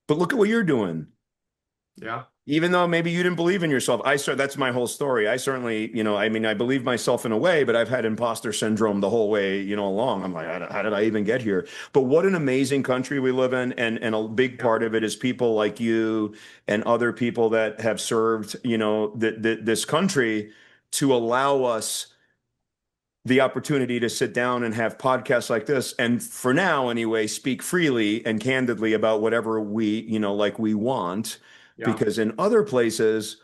But look at what you're doing. Yeah. Even though maybe you didn't believe in yourself. That's my whole story. I certainly, I mean, I believe myself in a way, but I've had imposter syndrome the whole way, along. I'm like, how did I even get here? But what an amazing country we live in. And a big Yeah. part of it is people like you and other people that have served, this country to allow us the opportunity to sit down and have podcasts like this. And for now, anyway, speak freely and candidly about whatever we, like we want. Yeah. Because in other places,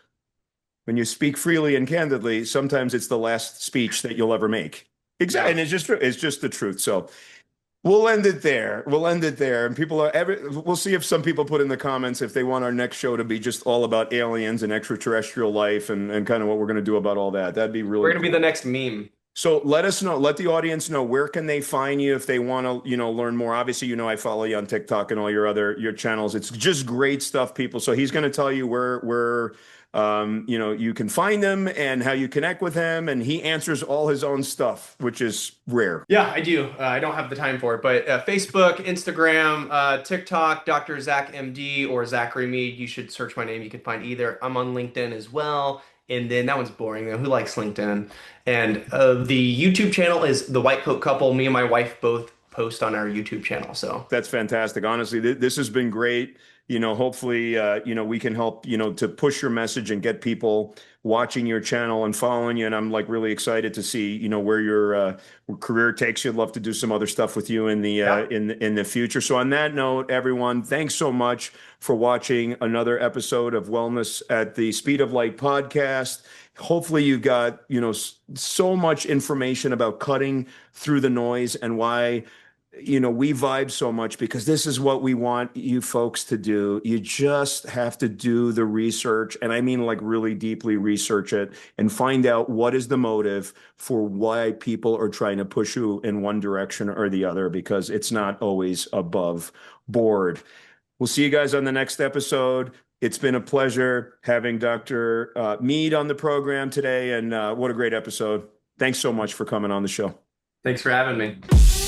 when you speak freely and candidly, sometimes it's the last speech that you'll ever make. Exactly. Yeah. And it's just true. It's just the truth. So we'll end it there. We'll end it there. And we'll see if some people put in the comments if they want our next show to be just all about aliens and extraterrestrial life and kind of what we're going to do about all that. That'd be We're really gonna be the cool. next meme. So let us know, let the audience know where can they find you if they want to, learn more. Obviously, I follow you on TikTok and all your channels. It's just great stuff, people. So he's going to tell you where you can find him and how you connect with him, and he answers all his own stuff, which is rare. Yeah, I do. I don't have the time for it, but Facebook, Instagram, TikTok, Dr. Zach MD or Zachary Meade. You should search my name. You can find either. I'm on LinkedIn as well. And then that one's boring though. Who likes LinkedIn? And the YouTube channel is The White Coat Couple. Me and my wife both post on our YouTube channel. So That's fantastic. Honestly, this has been great. Hopefully, we can help, to push your message and get people watching your channel and following you. And I'm like really excited to see, where your career takes you. I'd love to do some other stuff with you in the yeah, in the future. So on that note, everyone, thanks so much for watching another episode of Wellness at the Speed of Light podcast. Hopefully you got, so much information about cutting through the noise and why we vibe so much because this is what we want you folks to do. You just have to do the research. And I mean, like, really deeply research it and find out what is the motive for why people are trying to push you in one direction or the other, because it's not always above board. We'll see you guys on the next episode. It's been a pleasure having Dr. Meade on the program today. And what a great episode. Thanks so much for coming on the show. thanks for having me.